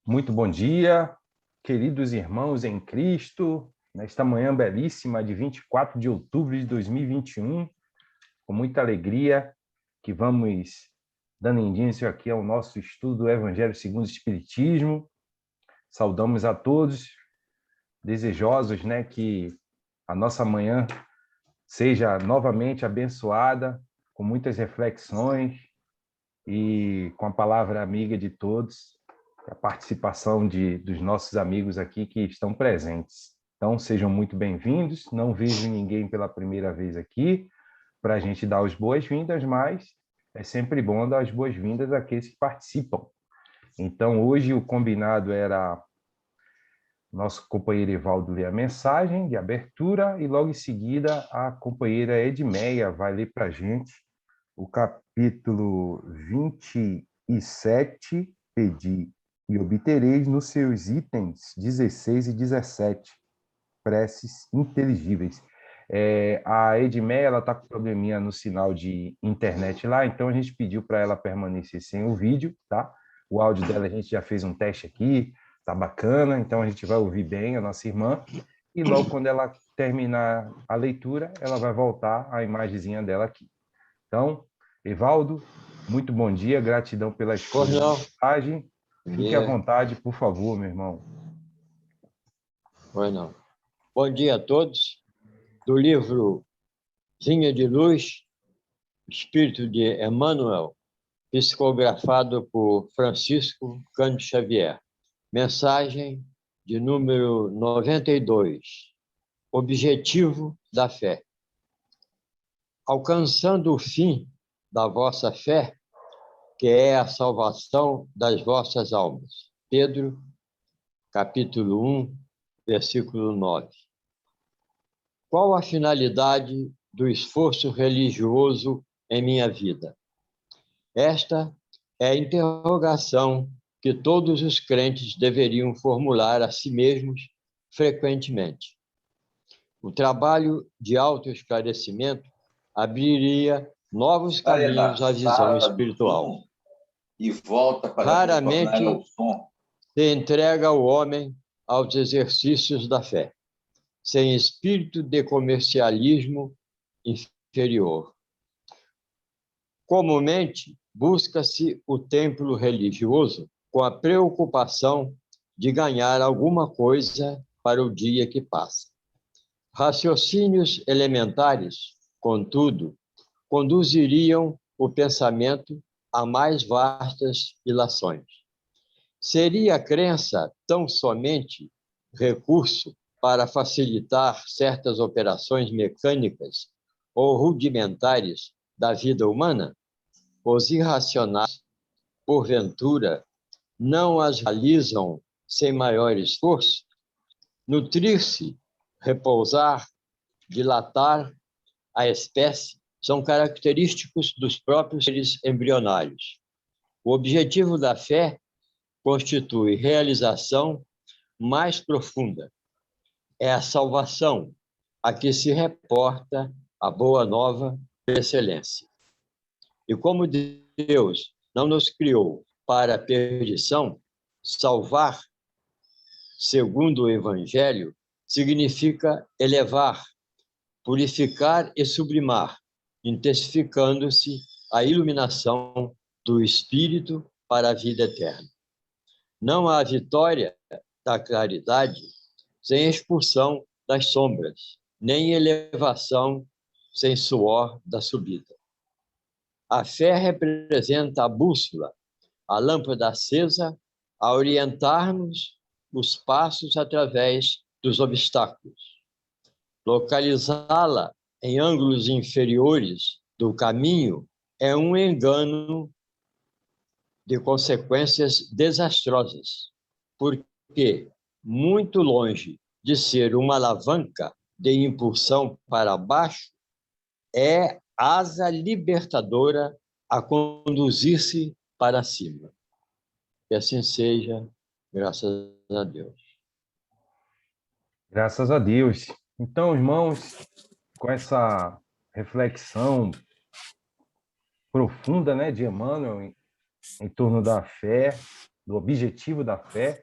Muito bom dia, queridos irmãos em Cristo, nesta manhã belíssima de 24 de outubro de 2021, com muita alegria que vamos dando início aqui ao nosso estudo do Evangelho segundo o Espiritismo. Saudamos a todos, desejosos, que a nossa manhã seja novamente abençoada, com muitas reflexões e com a palavra amiga de todos, a participação dos nossos amigos aqui que estão presentes. Então, sejam muito bem-vindos. Não vejo ninguém pela primeira vez aqui para a gente dar as boas-vindas, mas é sempre bom dar as boas-vindas àqueles que participam. Então, hoje o combinado era nosso companheiro Evaldo ler a mensagem de abertura e logo em seguida a companheira Edmeia vai ler para a gente o capítulo 27, Pedi e obtereis nos seus itens 16 e 17, preces inteligíveis. A Edmeia, ela está com probleminha no sinal de internet lá, então a gente pediu para ela permanecer sem o vídeo, tá? O áudio dela a gente já fez um teste aqui, tá bacana, então a gente vai ouvir bem a nossa irmã, e logo quando ela terminar a leitura, ela vai voltar a imagenzinha dela aqui. Então, Evaldo, muito bom dia, gratidão pela escolha da mensagem. Fique à vontade, por favor, meu irmão. Bom dia a todos. Do livro Vinha de Luz, Espírito de Emmanuel, psicografado por Francisco Cândido Xavier. Mensagem de número 92. Objetivo da fé. Alcançando o fim da vossa fé, que é a salvação das vossas almas. Pedro, capítulo 1, versículo 9. Qual a finalidade do esforço religioso em minha vida? Esta é a interrogação que todos os crentes deveriam formular a si mesmos frequentemente. O trabalho de autoesclarecimento abriria novos caminhos à visão espiritual. E volta para Raramente o som. Se entrega o homem aos exercícios da fé, sem espírito de comercialismo inferior. Comumente, busca-se o templo religioso com a preocupação de ganhar alguma coisa para o dia que passa. Raciocínios elementares, contudo, conduziriam o pensamento a mais vastas ilações. Seria a crença tão somente recurso para facilitar certas operações mecânicas ou rudimentares da vida humana? Os irracionais, porventura, não as realizam sem maior esforço? Nutrir-se, repousar, dilatar a espécie são característicos dos próprios seres embrionários. O objetivo da fé constitui realização mais profunda. É a salvação a que se reporta a boa nova de excelência. E como Deus não nos criou para a perdição, salvar, segundo o Evangelho, significa elevar, purificar e sublimar, intensificando-se a iluminação do Espírito para a vida eterna. Não há vitória da claridade sem expulsão das sombras, nem elevação sem suor da subida. A fé representa a bússola, a lâmpada acesa, a orientar-nos os passos através dos obstáculos. Localizá-la em ângulos inferiores do caminho é um engano de consequências desastrosas, porque, muito longe de ser uma alavanca de impulsão para baixo, é asa libertadora a conduzir-se para cima. Que assim seja, graças a Deus. Graças a Deus. Então, irmãos, com essa reflexão profunda, de Emmanuel em torno da fé, do objetivo da fé,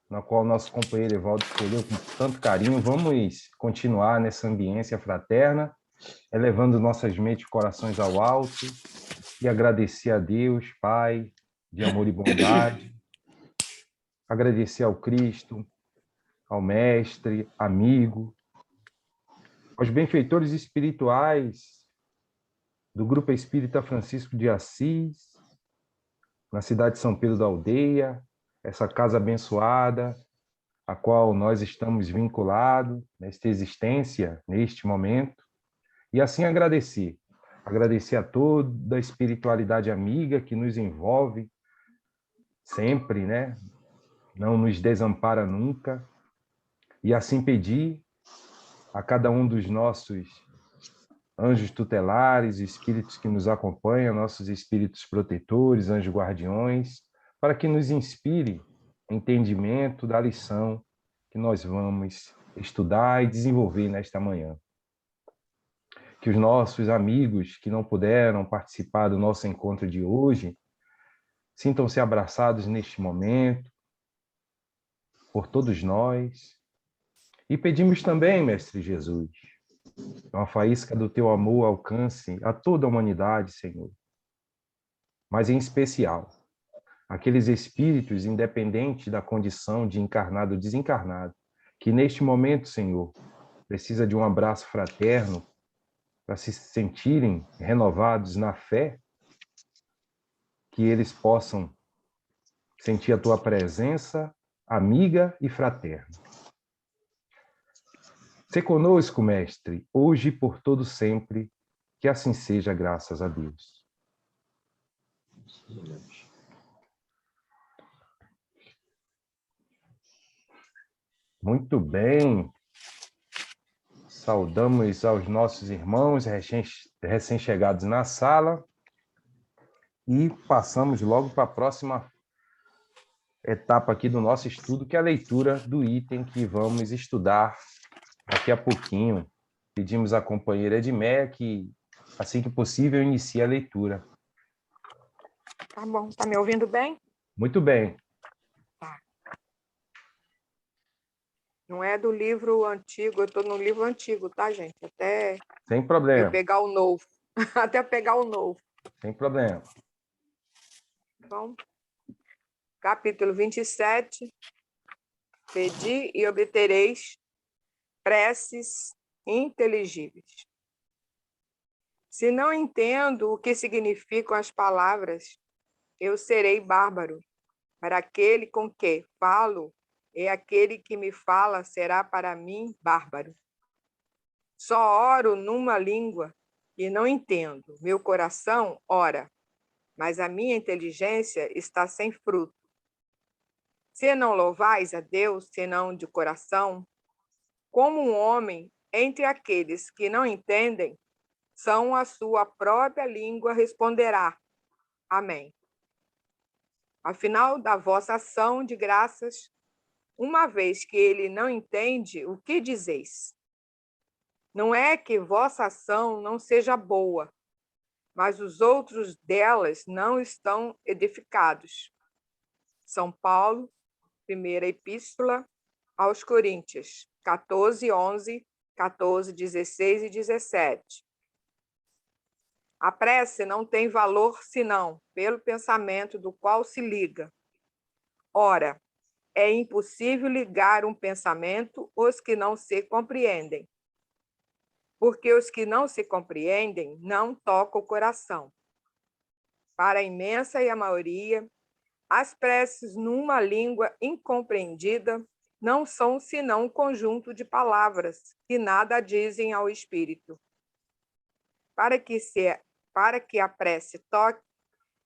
na qual nosso companheiro Evaldo escolheu com tanto carinho. Vamos continuar nessa ambiência fraterna, elevando nossas mentes e corações ao alto e agradecer a Deus, Pai, de amor e bondade, agradecer ao Cristo, ao Mestre, amigo, aos benfeitores espirituais do Grupo Espírita Francisco de Assis, na cidade de São Pedro da Aldeia, essa casa abençoada, a qual nós estamos vinculados nesta existência, neste momento, e assim agradecer a toda a espiritualidade amiga que nos envolve sempre, né? Não nos desampara nunca, e assim pedir a cada um dos nossos anjos tutelares, espíritos que nos acompanham, nossos espíritos protetores, anjos guardiões, para que nos inspire entendimento da lição que nós vamos estudar e desenvolver nesta manhã. Que os nossos amigos que não puderam participar do nosso encontro de hoje sintam-se abraçados neste momento por todos nós. E pedimos também, Mestre Jesus, que uma faísca do teu amor alcance a toda a humanidade, Senhor. Mas em especial, aqueles espíritos independentes da condição de encarnado ou desencarnado, que neste momento, Senhor, precisa de um abraço fraterno para se sentirem renovados na fé, que eles possam sentir a tua presença amiga e fraterna. Se conosco, Mestre, hoje e por todo sempre, que assim seja, graças a Deus. Muito bem. Saudamos aos nossos irmãos recém-chegados na sala e passamos logo para a próxima etapa aqui do nosso estudo, que é a leitura do item que vamos estudar daqui a pouquinho. Pedimos à companheira Edmeia que, assim que possível, inicie a leitura. Tá bom. Tá me ouvindo bem? Muito bem. Tá. Não é do livro antigo, eu estou no livro antigo, tá, gente? Até Sem problema. eu pegar o novo. Até pegar o novo. Sem problema. Então, capítulo 27. Pedi e obtereis preces inteligíveis. Se não entendo o que significam as palavras, eu serei bárbaro. Para aquele com que falo, e aquele que me fala será para mim bárbaro. Só oro numa língua e não entendo. Meu coração ora, mas a minha inteligência está sem fruto. Se não louvais a Deus, senão de coração, como um homem entre aqueles que não entendem, são a sua própria língua responderá. Amém. Afinal da vossa ação de graças, uma vez que ele não entende, o que dizeis? Não é que vossa ação não seja boa, mas os outros delas não estão edificados. São Paulo, primeira epístola aos Coríntios, 14, 11, 14, 16 e 17. A prece não tem valor senão pelo pensamento do qual se liga. Ora, é impossível ligar um pensamento os que não se compreendem, porque os que não se compreendem não tocam o coração. Para a imensa e a maioria, as preces numa língua incompreendida não são senão um conjunto de palavras que nada dizem ao espírito. Para que a prece toque,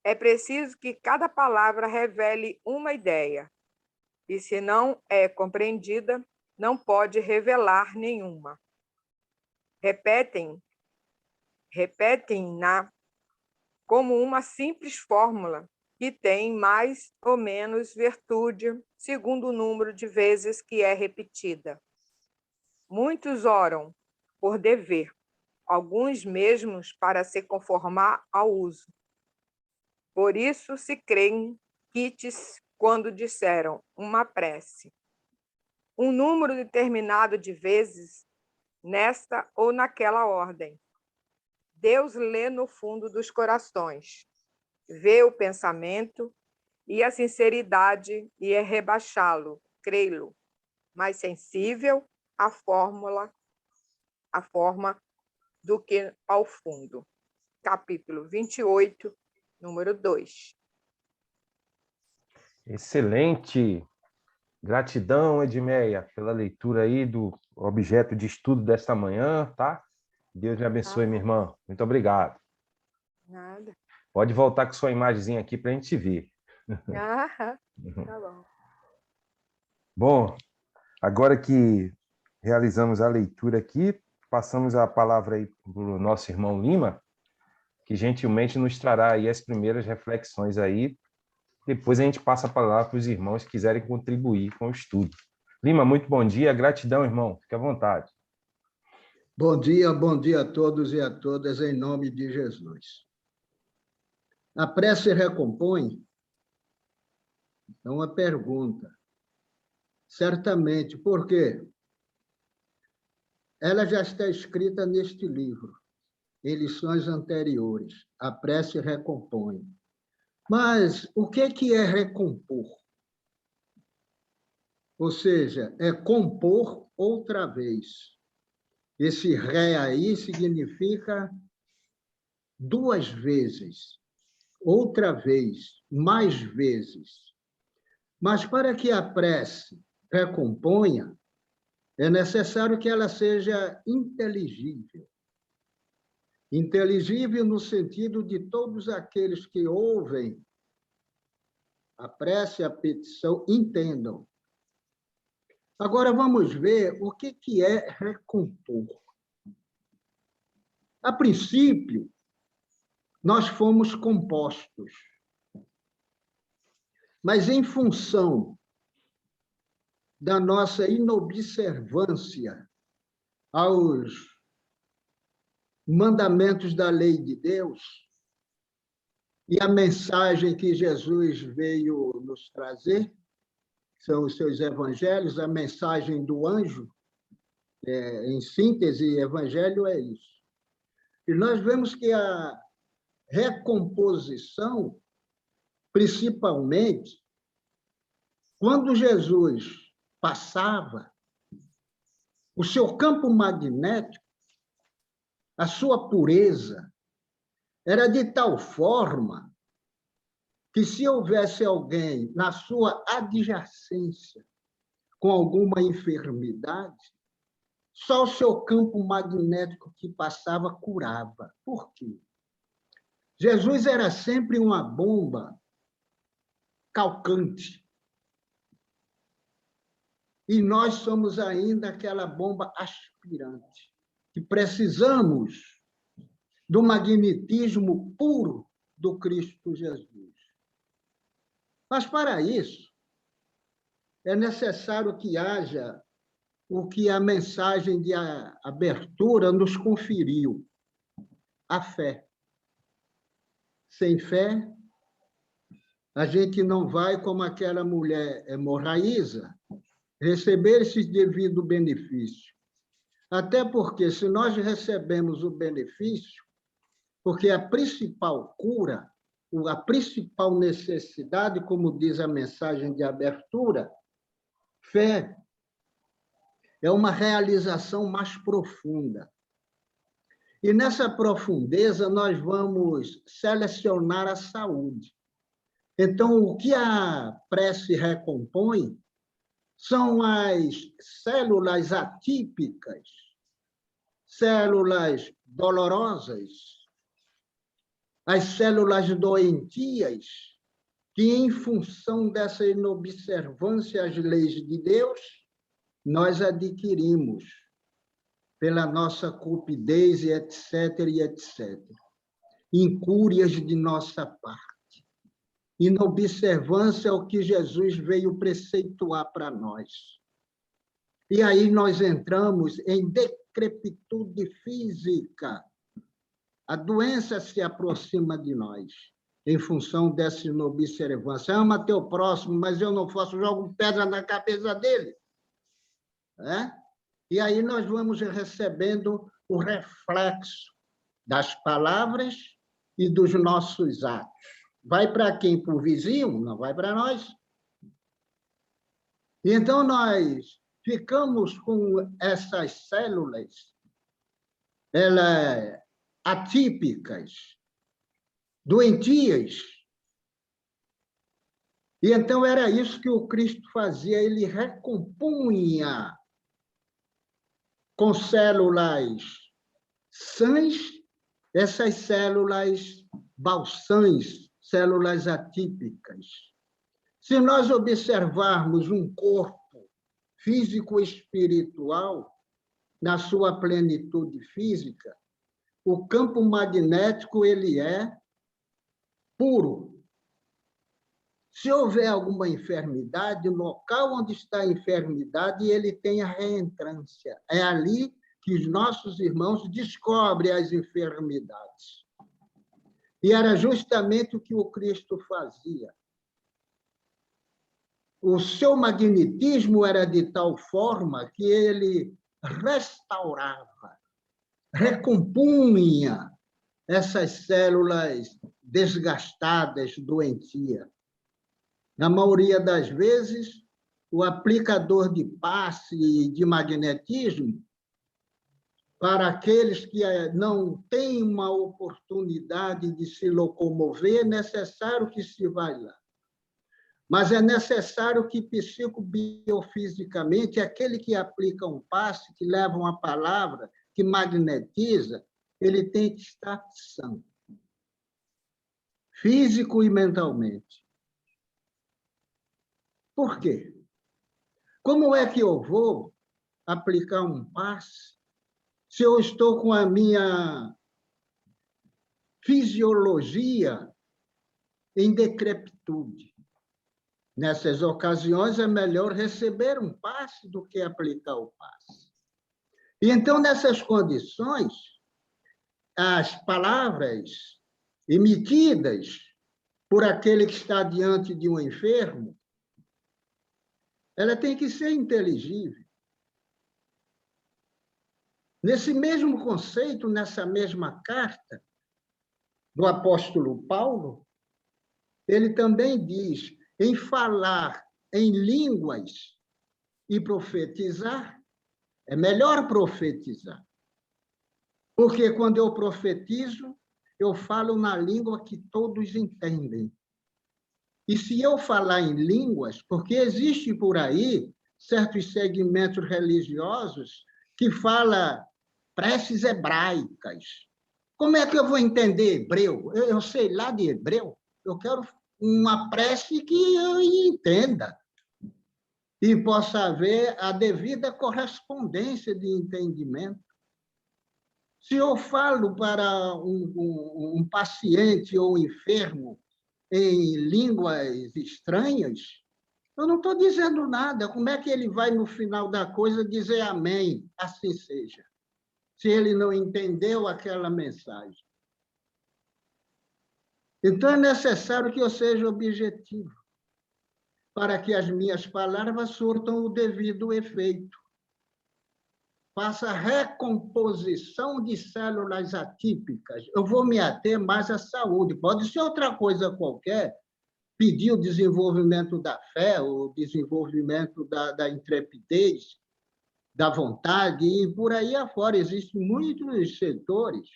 é preciso que cada palavra revele uma ideia, e se não é compreendida, não pode revelar nenhuma. Repetem-na como uma simples fórmula que tem mais ou menos virtude segundo o número de vezes que é repetida. Muitos oram por dever, alguns mesmos para se conformar ao uso. Por isso se creem quites quando disseram uma prece, um número determinado de vezes, nesta ou naquela ordem. Deus lê no fundo dos corações, vê o pensamento e a sinceridade e é rebaixá-lo, crê-lo, mais sensível à forma do que ao fundo. Capítulo 28, número 2. Excelente! Gratidão, Edmeia, pela leitura aí do objeto de estudo desta manhã, tá? Deus me abençoe, minha irmã. Muito obrigado. Nada. Pode voltar com sua imagenzinha aqui para a gente ver. Tá bom. Bom, agora que realizamos a leitura aqui, passamos a palavra aí para o nosso irmão Lima, que gentilmente nos trará aí as primeiras reflexões aí. Depois a gente passa a palavra para os irmãos que quiserem contribuir com o estudo. Lima, muito bom dia. Gratidão, irmão. Fique à vontade. Bom dia a todos e a todas, em nome de Jesus. A prece recompõe? É uma pergunta. Certamente, por quê? Ela já está escrita neste livro, em lições anteriores. A prece recompõe. Mas o que é recompor? Ou seja, é compor outra vez. Esse ré aí significa duas vezes, outra vez, mais vezes. Mas para que a prece recomponha, é necessário que ela seja inteligível. Inteligível no sentido de todos aqueles que ouvem a prece, a petição, entendam. Agora vamos ver o que é recompor. A princípio, nós fomos compostos, mas em função da nossa inobservância aos mandamentos da lei de Deus e a mensagem que Jesus veio nos trazer, são os seus evangelhos, a mensagem do anjo, em síntese, evangelho é isso. E nós vemos que a recomposição, principalmente, quando Jesus passava, o seu campo magnético, a sua pureza, era de tal forma que, se houvesse alguém na sua adjacência com alguma enfermidade, só o seu campo magnético que passava curava. Por quê? Jesus era sempre uma bomba calcante. E nós somos ainda aquela bomba aspirante, que precisamos do magnetismo puro do Cristo Jesus. Mas, para isso, é necessário que haja o que a mensagem de abertura nos conferiu, a fé. Sem fé, a gente não vai, como aquela mulher hemorraísa, receber esse devido benefício. Até porque, se nós recebemos o benefício, porque a principal cura, a principal necessidade, como diz a mensagem de abertura, fé, é uma realização mais profunda. E nessa profundeza nós vamos selecionar a saúde. Então, o que a prece recompõe são as células atípicas, células dolorosas, as células doentias, que, em função dessa inobservância às leis de Deus, nós adquirimos pela nossa cupidez, e etc., e etc. Incúrias de nossa parte. Inobservância é o que Jesus veio preceituar para nós. E aí nós entramos em decrepitude física. A doença se aproxima de nós. em função dessa inobservância. Ama teu próximo, mas eu não faço, jogo pedra na cabeça dele. E aí nós vamos recebendo o reflexo das palavras e dos nossos atos. Vai para quem? Para o vizinho? Não vai para nós. E então nós ficamos com essas células atípicas, doentias. E então era isso que o Cristo fazia, ele recompunha com células sãs essas células balsãs, células atípicas. Se nós observarmos um corpo físico-espiritual na sua plenitude física, o campo magnético ele é puro. Se houver alguma enfermidade, o local onde está a enfermidade, ele tem a reentrância. É ali que os nossos irmãos descobrem as enfermidades. E era justamente o que o Cristo fazia. O seu magnetismo era de tal forma que ele restaurava, recompunha essas células desgastadas, doentias. Na maioria das vezes, o aplicador de passe e de magnetismo, para aqueles que não têm uma oportunidade de se locomover, é necessário que se vá lá. Mas é necessário que psicobiofisicamente, aquele que aplica um passe, que leva uma palavra, que magnetiza, ele tem que estar são, físico e mentalmente. Por quê? Como é que eu vou aplicar um passe se eu estou com a minha fisiologia em decrepitude? Nessas ocasiões, é melhor receber um passe do que aplicar o passe. E então, nessas condições, as palavras emitidas por aquele que está diante de um enfermo, ela tem que ser inteligível. Nesse mesmo conceito, nessa mesma carta do apóstolo Paulo, ele também diz: em falar em línguas e profetizar, é melhor profetizar. Porque quando eu profetizo, eu falo na língua que todos entendem. E se eu falar em línguas, porque existe por aí certos segmentos religiosos que falam preces hebraicas. Como é que eu vou entender hebreu? Eu sei lá de hebreu. Eu quero uma prece que eu entenda e possa haver a devida correspondência de entendimento. Se eu falo para um paciente ou um enfermo em línguas estranhas, eu não estou dizendo nada. Como é que ele vai, no final da coisa, dizer amém, assim seja, se ele não entendeu aquela mensagem? Então, é necessário que eu seja objetivo, para que as minhas palavras surtam o devido efeito. Faça recomposição de células atípicas. Eu vou me ater mais à saúde. Pode ser outra coisa qualquer, pedir o desenvolvimento da fé, o desenvolvimento da intrepidez, da vontade, e por aí afora. Existem muitos setores.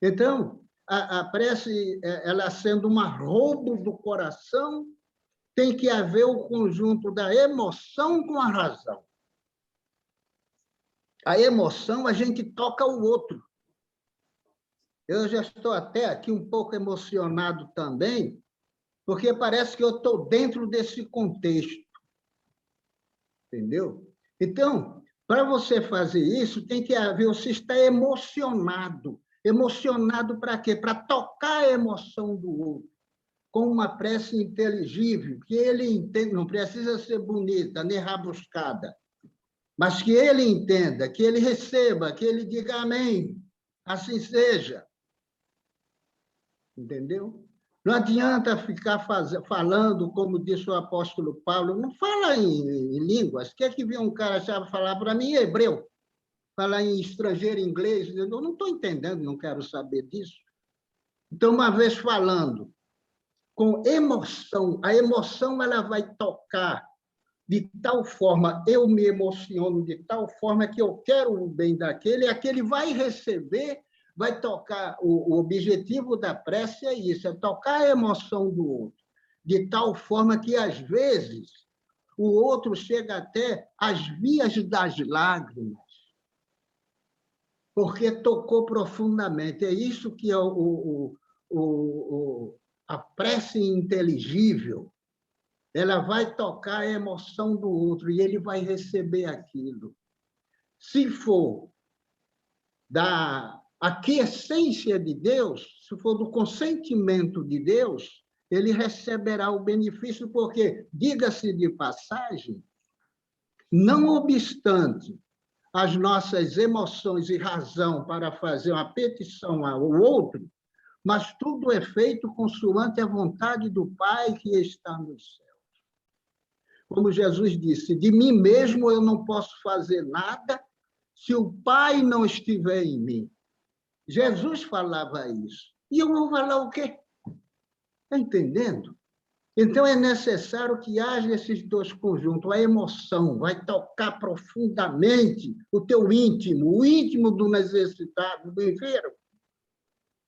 Então, a prece, ela sendo um arrobo do coração, tem que haver o conjunto da emoção com a razão. A emoção, a gente toca o outro. Eu já estou até aqui um pouco emocionado também, porque parece que eu estou dentro desse contexto. Entendeu? Então, para você fazer isso, tem que haver, você está emocionado. Emocionado para quê? Para tocar a emoção do outro, com uma prece inteligível, que ele entenda, não precisa ser bonita, nem rabuscada, mas que ele entenda, que ele receba, que ele diga amém, assim seja. Entendeu? Não adianta ficar falando, como disse o apóstolo Paulo, não fala em línguas. Quer que venha um cara já falar para mim em hebreu, falar em estrangeiro, em inglês? Eu não estou entendendo, não quero saber disso. Então, uma vez falando com emoção, a emoção ela vai tocar de tal forma, eu me emociono de tal forma que eu quero o bem daquele, e aquele vai receber, vai tocar. O objetivo da prece é isso, é tocar a emoção do outro, de tal forma que, às vezes, o outro chega até às vias das lágrimas, porque tocou profundamente. É isso que é a prece inteligível. Ela vai tocar a emoção do outro e ele vai receber aquilo. Se for da aquiescência de Deus, se for do consentimento de Deus, ele receberá o benefício, porque, diga-se de passagem, não obstante as nossas emoções e razão para fazer uma petição ao outro, mas tudo é feito consoante a vontade do Pai que está nos céus. Como Jesus disse, de mim mesmo eu não posso fazer nada se o Pai não estiver em mim. Jesus falava isso. E eu vou falar o quê? Está entendendo? Então, é necessário que haja esses dois conjuntos. A emoção vai tocar profundamente o teu íntimo, o íntimo do necessitado, do enfermo,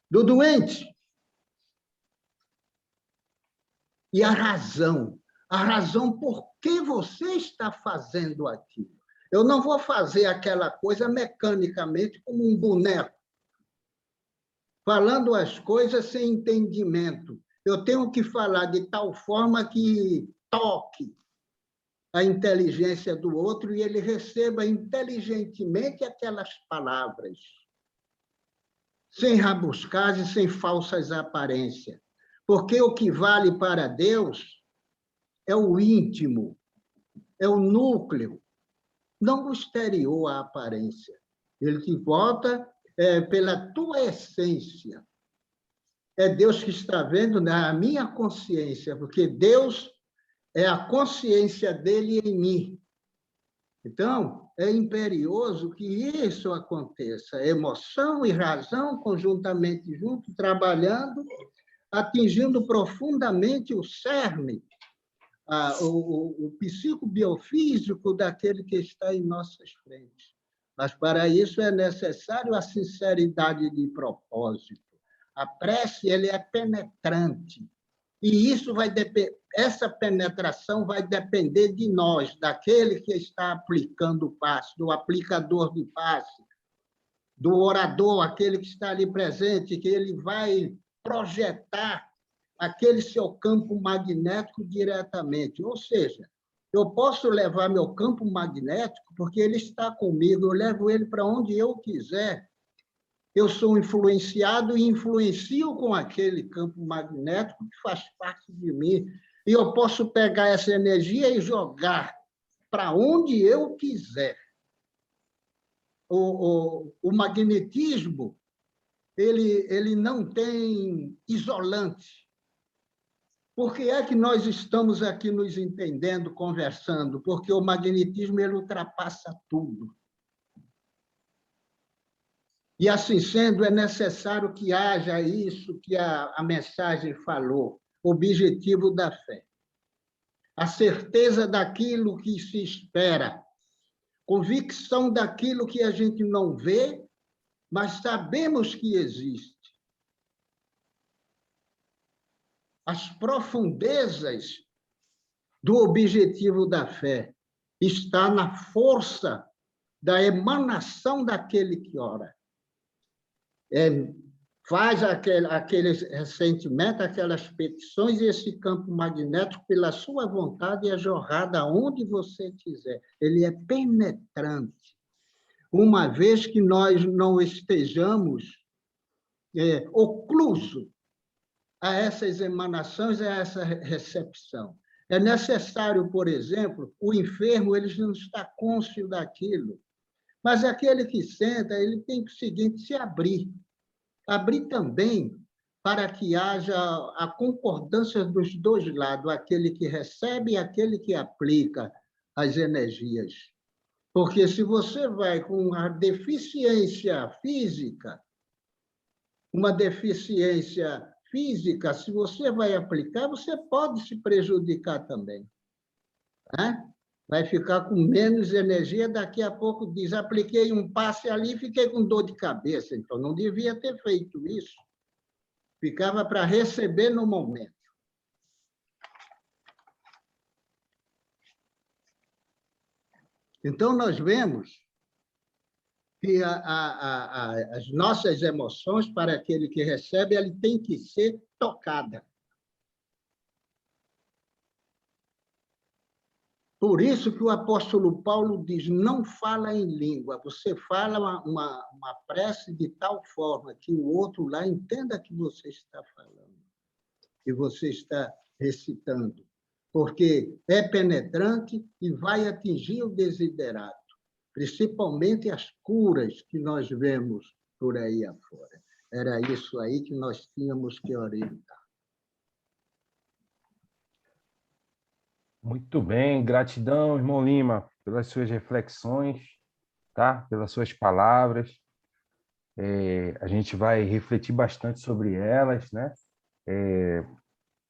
do doente. E a razão por que você está fazendo aquilo. Eu não vou fazer aquela coisa mecanicamente como um boneco, falando as coisas sem entendimento. Eu tenho que falar de tal forma que toque a inteligência do outro e ele receba inteligentemente aquelas palavras, sem rabuscagem, sem falsas aparências. Porque o que vale para Deus é o íntimo, é o núcleo, não o exterior, a aparência. Ele te volta pela tua essência. É Deus que está vendo na minha consciência, porque Deus é a consciência dele em mim. Então, é imperioso que isso aconteça. Emoção e razão conjuntamente juntos, trabalhando, atingindo profundamente o cerne, o psicobiofísico daquele que está em nossas frentes. Mas, para isso, é necessário a sinceridade de propósito. A prece ele é penetrante. E isso essa penetração vai depender de nós, daquele que está aplicando o passe, do aplicador de passe, do orador, aquele que está ali presente, que ele vai projetar aquele seu campo magnético diretamente. Ou seja, eu posso levar meu campo magnético porque ele está comigo, eu levo ele para onde eu quiser. Eu sou influenciado e influencio com aquele campo magnético que faz parte de mim. E eu posso pegar essa energia e jogar para onde eu quiser. O magnetismo ele não tem isolante. Por que é que nós estamos aqui nos entendendo, conversando? Porque o magnetismo ele ultrapassa tudo. E, assim sendo, é necessário que haja isso que a mensagem falou, objetivo da fé. A certeza daquilo que se espera, convicção daquilo que a gente não vê, mas sabemos que existe. As profundezas do objetivo da fé está na força da emanação daquele que ora. Faz aqueles ressentimentos, aquelas petições, e esse campo magnético, pela sua vontade, é jorrado aonde você quiser. Ele é penetrante. Uma vez que nós não estejamos oclusos a essas emanações, a essa recepção. É necessário, por exemplo, o enfermo ele não está cônscio daquilo, mas aquele que senta, ele tem que o seguinte, se abrir. Abrir também para que haja a concordância dos dois lados, aquele que recebe e aquele que aplica as energias. Porque se você vai com uma deficiência física, se você vai aplicar, você pode se prejudicar também, né? Vai ficar com menos energia, daqui a pouco diz, apliquei um passe ali e fiquei com dor de cabeça, então não devia ter feito isso. Ficava para receber no momento. Então, nós vemos que as nossas emoções, para aquele que recebe, ele tem que ser tocada. Por isso que o apóstolo Paulo diz, não fala em língua, você fala uma prece de tal forma que o outro lá entenda que você está falando, que você está recitando, porque é penetrante e vai atingir o desiderato, principalmente as curas que nós vemos por aí afora. Era isso aí que nós tínhamos que orientar. Muito bem, gratidão, irmão Lima, pelas suas reflexões, tá? Pelas suas palavras. A gente vai refletir bastante sobre elas, né?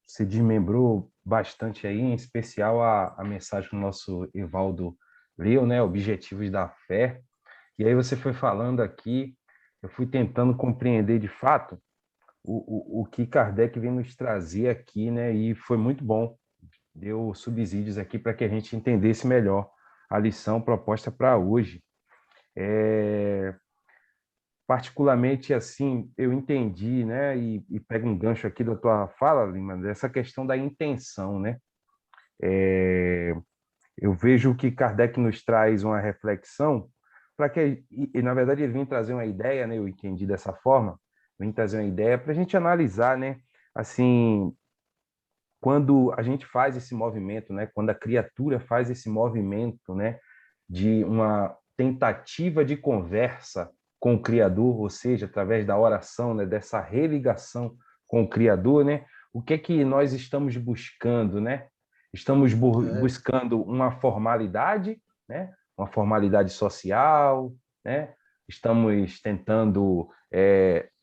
Você desmembrou bastante aí, em especial a mensagem que o nosso Evaldo leu, né? Objetivos da fé. E aí você foi falando aqui, eu fui tentando compreender de fato o que Kardec vem nos trazer aqui, né? E foi muito bom. Deu subsídios aqui para que a gente entendesse melhor a lição proposta para hoje. Particularmente, assim, eu entendi, né? E pego um gancho aqui da tua fala, Lima, dessa questão da intenção, né? Eu vejo que Kardec nos traz uma reflexão para que, e, na verdade, ele vem trazer uma ideia, né? Eu entendi dessa forma, vem trazer uma ideia para a gente analisar, né? Assim, quando a gente faz esse movimento, né? Quando a criatura faz esse movimento, né? De uma tentativa de conversa com o Criador, ou seja, através da oração, né? Dessa religação com o Criador, né? O que é que nós estamos buscando, né? Estamos buscando uma formalidade, né? Uma formalidade social, né? Estamos tentando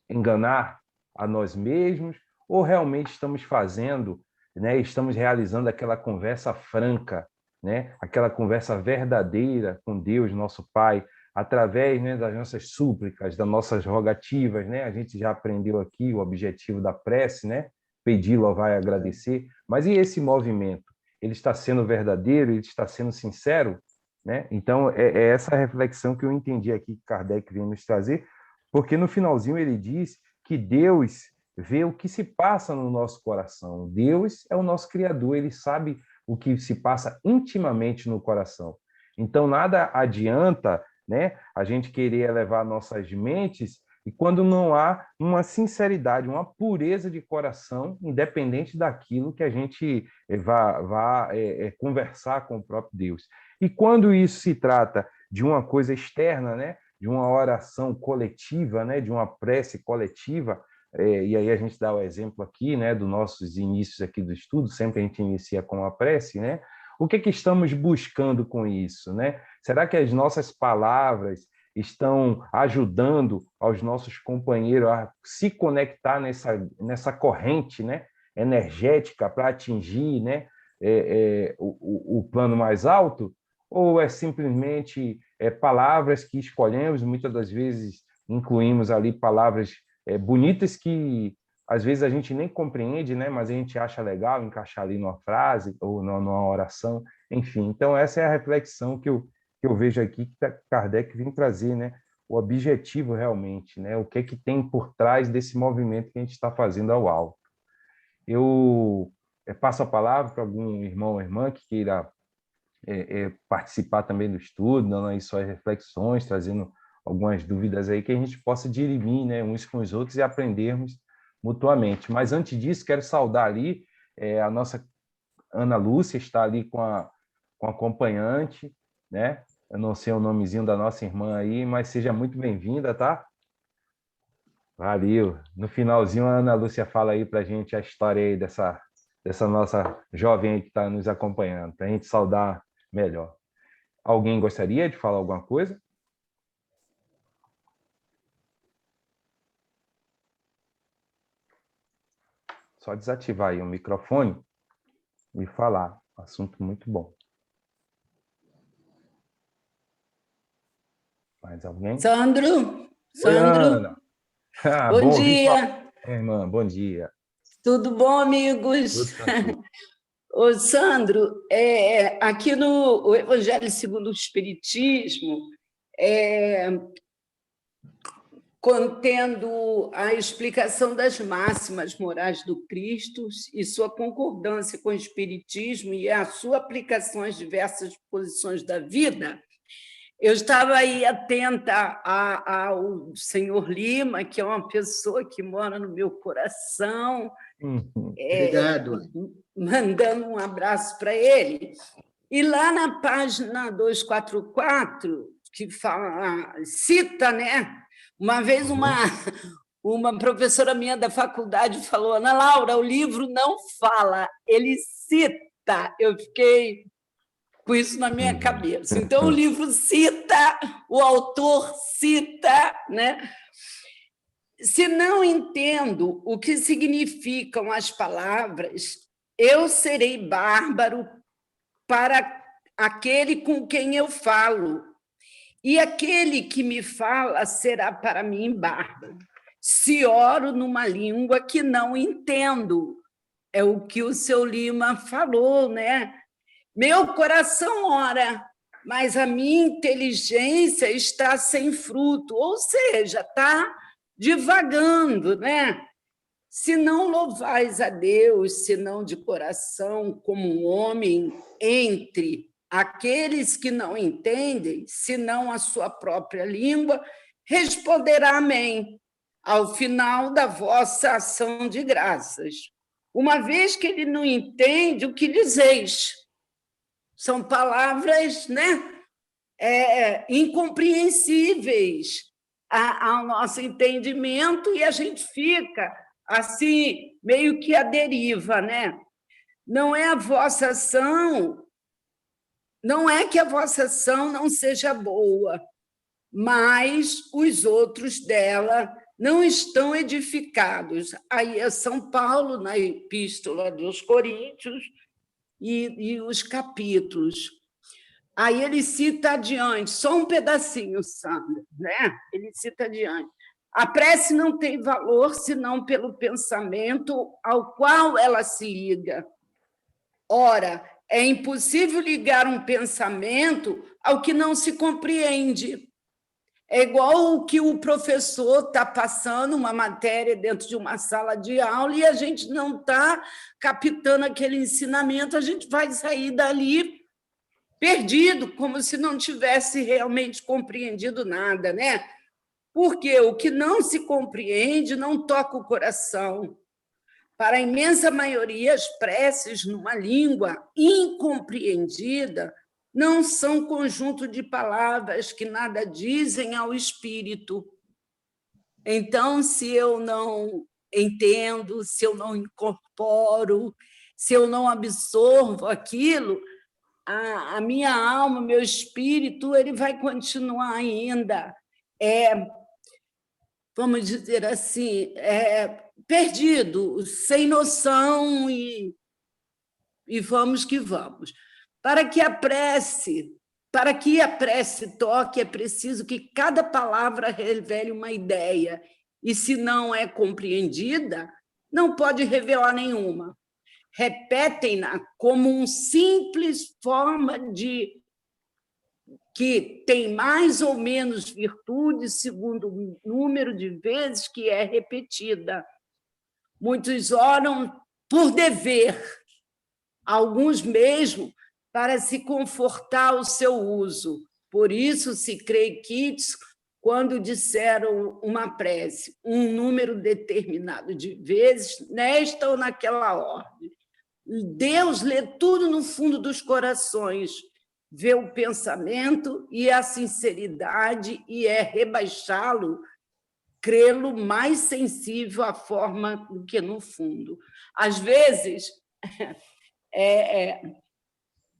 enganar a nós mesmos, ou realmente estamos fazendo, né? Estamos realizando aquela conversa franca, né? Aquela conversa verdadeira com Deus, nosso Pai, através, né, das nossas súplicas, das nossas rogativas, né? A gente já aprendeu aqui o objetivo da prece, né? Pedir, louvar e agradecer. Mas e esse movimento? Ele está sendo verdadeiro? Ele está sendo sincero? Né? Então, é essa reflexão que eu entendi aqui que Kardec vem nos trazer, porque no finalzinho ele diz que Deus vê o que se passa no nosso coração. Deus é o nosso Criador, ele sabe o que se passa intimamente no coração. Então, nada adianta, né, a gente querer elevar nossas mentes e quando não há uma sinceridade, uma pureza de coração, independente daquilo que a gente vá conversar com o próprio Deus. E quando isso se trata de uma coisa externa, né, de uma oração coletiva, né, de uma prece coletiva, e aí a gente dá o exemplo aqui, né, dos nossos inícios aqui do estudo, sempre a gente inicia com a prece, né? O que estamos buscando com isso, né? Será que as nossas palavras estão ajudando aos nossos companheiros a se conectar nessa corrente, né, energética para atingir, né, o plano mais alto? Ou é simplesmente palavras que escolhemos, muitas das vezes incluímos ali palavras bonitas que às vezes a gente nem compreende, né? Mas a gente acha legal encaixar ali numa frase ou numa oração, enfim. Então, essa é a reflexão que eu vejo aqui que Kardec vem trazer, né? O objetivo realmente, né? O que é que tem por trás desse movimento que a gente está fazendo ao alto. Eu passo a palavra para algum irmão ou irmã que queira participar também do estudo, dando aí suas reflexões, trazendo algumas dúvidas aí que a gente possa dirimir, né, uns com os outros e aprendermos mutuamente. Mas antes disso, quero saudar ali a nossa Ana Lúcia, está ali com a acompanhante, né? Eu não sei o nomezinho da nossa irmã aí, mas seja muito bem-vinda, tá? Valeu. No finalzinho, a Ana Lúcia fala aí para a gente a história aí dessa nossa jovem aí que está nos acompanhando, para a gente saudar melhor. Alguém gostaria de falar alguma coisa? Só desativar aí o microfone e falar. Assunto muito bom. Mais alguém? Sandro? Oi, Ana. Bom Bom, dia. irmã, bom dia. Tudo bom, amigos? Tudo tranquilo. Ô, Sandro, aqui no o Evangelho segundo o Espiritismo, contendo a explicação das máximas morais do Cristo e sua concordância com o Espiritismo e a sua aplicação às diversas posições da vida, eu estava aí atenta ao senhor Lima, que é uma pessoa que mora no meu coração. Obrigado. Mandando um abraço para ele. E lá na página 244, que cita, né? Uma vez uma professora minha da faculdade falou: Ana Laura, o livro não fala, ele cita. Eu fiquei com isso na minha cabeça. Então, o livro cita, o autor cita, né? Se não entendo o que significam as palavras, eu serei bárbaro para aquele com quem eu falo, e aquele que me fala será para mim bárbaro. Se oro numa língua que não entendo, é o que o seu Lima falou, né? Meu coração ora, mas a minha inteligência está sem fruto, ou seja, está divagando, né? Se não louvais a Deus, senão de coração, como um homem entre aqueles que não entendem, senão a sua própria língua, responderá amém, ao final da vossa ação de graças. Uma vez que ele não entende o que dizeis, são palavras, né, incompreensíveis ao nosso entendimento, e a gente fica assim, meio que à deriva, né? Não é a vossa ação, não é que a vossa ação não seja boa, mas os outros dela não estão edificados. Aí é São Paulo, na Epístola dos Coríntios, e os capítulos. Aí ele cita adiante, só um pedacinho, Sandra, né? Ele cita adiante. A prece não tem valor senão pelo pensamento ao qual ela se liga. Ora, é impossível ligar um pensamento ao que não se compreende. É igual o que o professor está passando uma matéria dentro de uma sala de aula e a gente não está captando aquele ensinamento, a gente vai sair dali perdido, como se não tivesse realmente compreendido nada, né? Porque o que não se compreende não toca o coração. Para a imensa maioria, as preces numa língua incompreendida não são conjunto de palavras que nada dizem ao espírito. Então, se eu não entendo, se eu não incorporo, se eu não absorvo aquilo, a minha alma, meu espírito, ele vai continuar ainda, vamos dizer assim, perdido, sem noção, e vamos que vamos. Para que a prece toque, é preciso que cada palavra revele uma ideia, e se não é compreendida, não pode revelar nenhuma. Repetem-na como uma simples forma que tem mais ou menos virtude segundo o número de vezes que é repetida. Muitos oram por dever, alguns mesmo para se confortar o seu uso. Por isso se crê quites quando disseram uma prece, um número determinado de vezes, nesta ou naquela ordem. Deus lê tudo no fundo dos corações, vê o pensamento e a sinceridade, e rebaixá-lo crê-lo mais sensível à forma do que no fundo. Às vezes,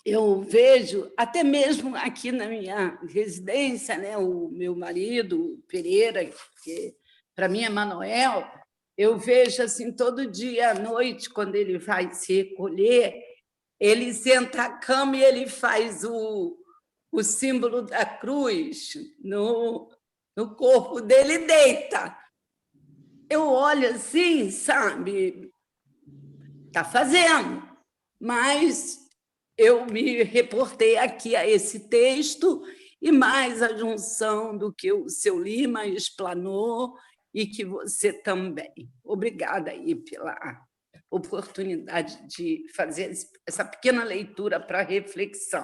eu vejo, até mesmo aqui na minha residência, né, o meu marido, o Pereira, que para mim é Manuel, eu vejo assim, todo dia à noite, quando ele vai se recolher, ele senta a cama e ele faz o símbolo da cruz no corpo dele e deita. Eu olho assim, sabe? Está fazendo, mas eu me reportei aqui a esse texto e mais a junção do que o seu Lima explanou e que você também. Obrigada aí pela oportunidade de fazer essa pequena leitura para reflexão.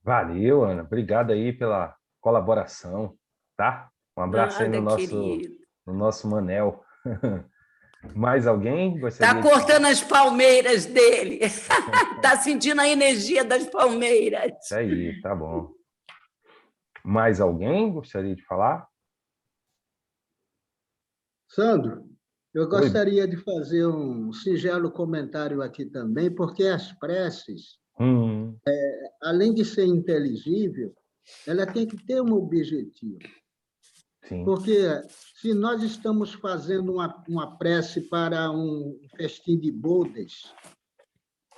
Valeu, Ana. Obrigado aí pela colaboração, tá? Um abraço aí Nada, no nosso Manel. Mais alguém gostaria Está cortando as palmeiras dele. Está sentindo a energia das palmeiras. Isso aí, tá bom. Mais alguém gostaria de falar? Sandro, eu gostaria de fazer um singelo comentário aqui também, porque as preces, além de ser inteligível, ela tem que ter um objetivo. Sim. Porque se nós estamos fazendo uma prece para um festim de bodas,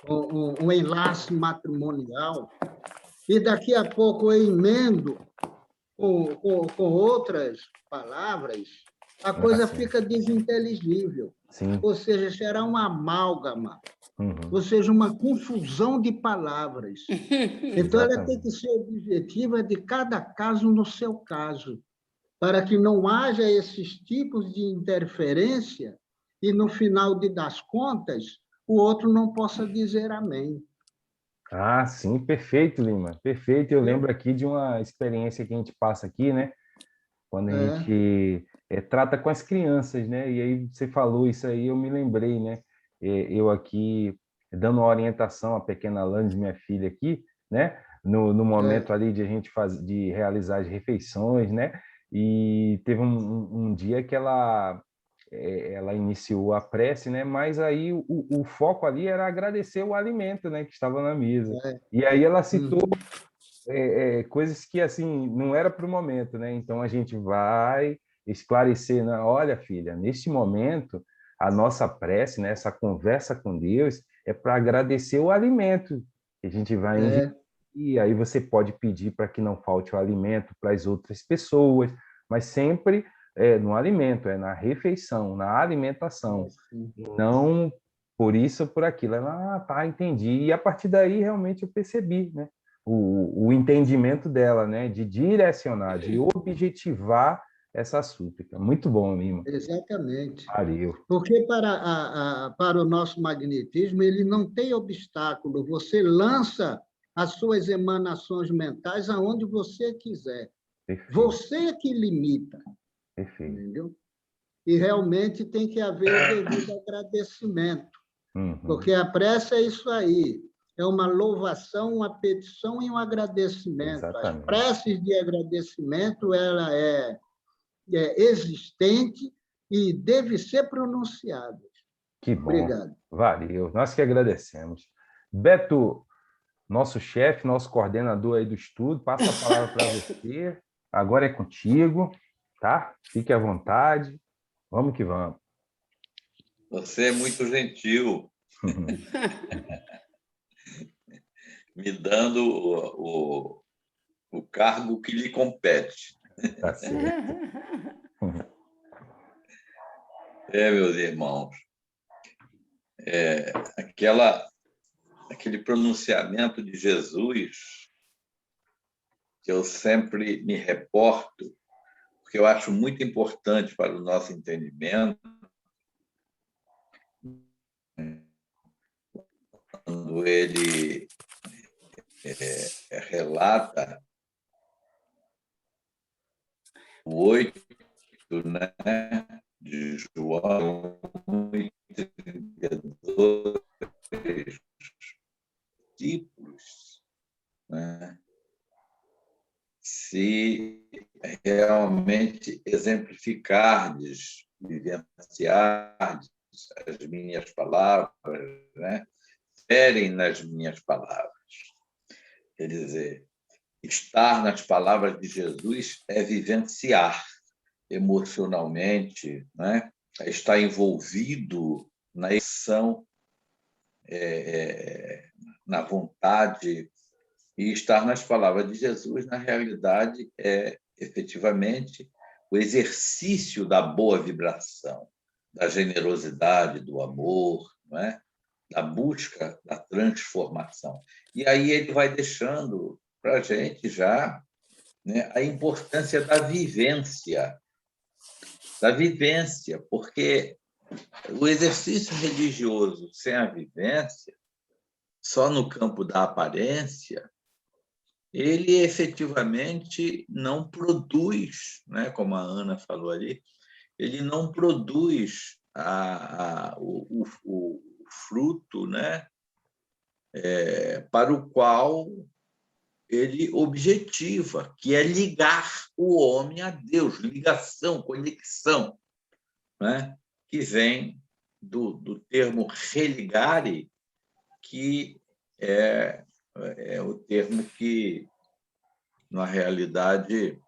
um enlace matrimonial, e daqui a pouco eu emendo com outras palavras, a coisa fica desinteligível. Sim. Ou seja, será uma amálgama, ou seja, uma confusão de palavras. Então, ela tem que ser objetiva de cada caso no seu caso, para que não haja esses tipos de interferência e, no final das contas, o outro não possa dizer amém. Ah, sim, perfeito, Lima, perfeito. Eu lembro aqui de uma experiência que a gente passa aqui, né? Quando a gente trata com as crianças, né? E aí você falou isso aí, eu me lembrei, né? Eu aqui dando uma orientação à pequena Alanis, minha filha aqui, né? No momento ali de a gente de realizar as refeições, né? E teve um dia que ela iniciou a prece, né? Mas aí o foco ali era agradecer o alimento, né? Que estava na mesa. E aí ela citou coisas que assim não era para o momento, né? Então a gente vai esclarecer, né? Olha, filha, neste momento a nossa prece, né? Essa conversa com Deus é para agradecer o alimento que a gente vai enviar. E aí você pode pedir para que não falte o alimento para as outras pessoas, mas sempre no alimento, na refeição, na alimentação, não por isso ou por aquilo. Ela, tá, entendi. E a partir daí realmente eu percebi, né? O entendimento dela, né? De direcionar, de objetivar essa súplica. Muito bom, Lima. Exatamente. Valeu. Porque para o nosso magnetismo, ele não tem obstáculo. Você lança as suas emanações mentais aonde você quiser. Perfeito. Você é que limita. Perfeito. Entendeu? E realmente tem que haver o devido agradecimento. Porque a prece é isso aí. É uma louvação, uma petição e um agradecimento. Exatamente. As preces de agradecimento, ela é existente e deve ser pronunciada. Que bom. Obrigado. Valeu. Nós que agradecemos. Beto, nosso chefe, nosso coordenador aí do estudo, passa a palavra para você. Agora é contigo, tá? Fique à vontade. Vamos que vamos. Você é muito gentil. Me dando o cargo que lhe compete. Tá certo. Meus irmãos, aquele pronunciamento de Jesus que eu sempre me reporto, porque eu acho muito importante para o nosso entendimento, quando ele relata o 8, né, de João 32, discípulos, né, se realmente exemplifica exemplificardes, vivenciardes as minhas palavras, né? Ferem nas minhas palavras. Quer dizer, estar nas palavras de Jesus é vivenciar emocionalmente, né? É estar envolvido na ação, na vontade, e estar nas palavras de Jesus, na realidade, é efetivamente o exercício da boa vibração, da generosidade, do amor, não é? Da busca da transformação. E aí ele vai deixando para a gente já, né, a importância da vivência, porque o exercício religioso sem a vivência, só no campo da aparência, ele efetivamente não produz, né, como a Ana falou ali, ele não produz o fruto, né, para o qual ele objetiva, que é ligar o homem a Deus, ligação, conexão, né, que vem do termo religare, que é o termo que, na realidade,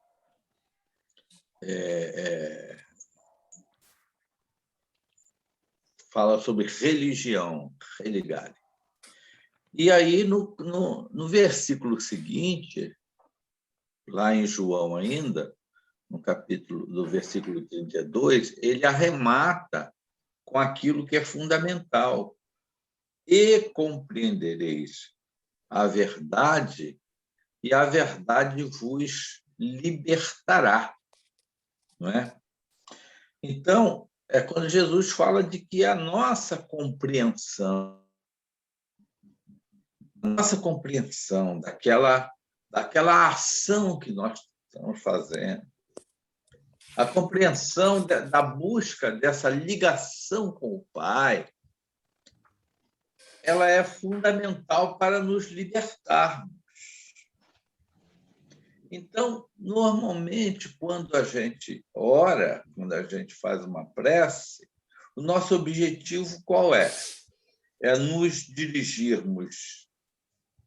fala sobre religião, religare. E aí, no versículo seguinte, lá em João ainda, no capítulo do versículo 32, ele arremata com aquilo que é fundamental. E compreendereis a verdade, e a verdade vos libertará. Não é? Então, é quando Jesus fala de que a nossa compreensão daquela ação que nós estamos fazendo, a compreensão da busca dessa ligação com o Pai, ela é fundamental para nos libertarmos. Então, normalmente, quando a gente ora, quando a gente faz uma prece, o nosso objetivo qual é? É nos dirigirmos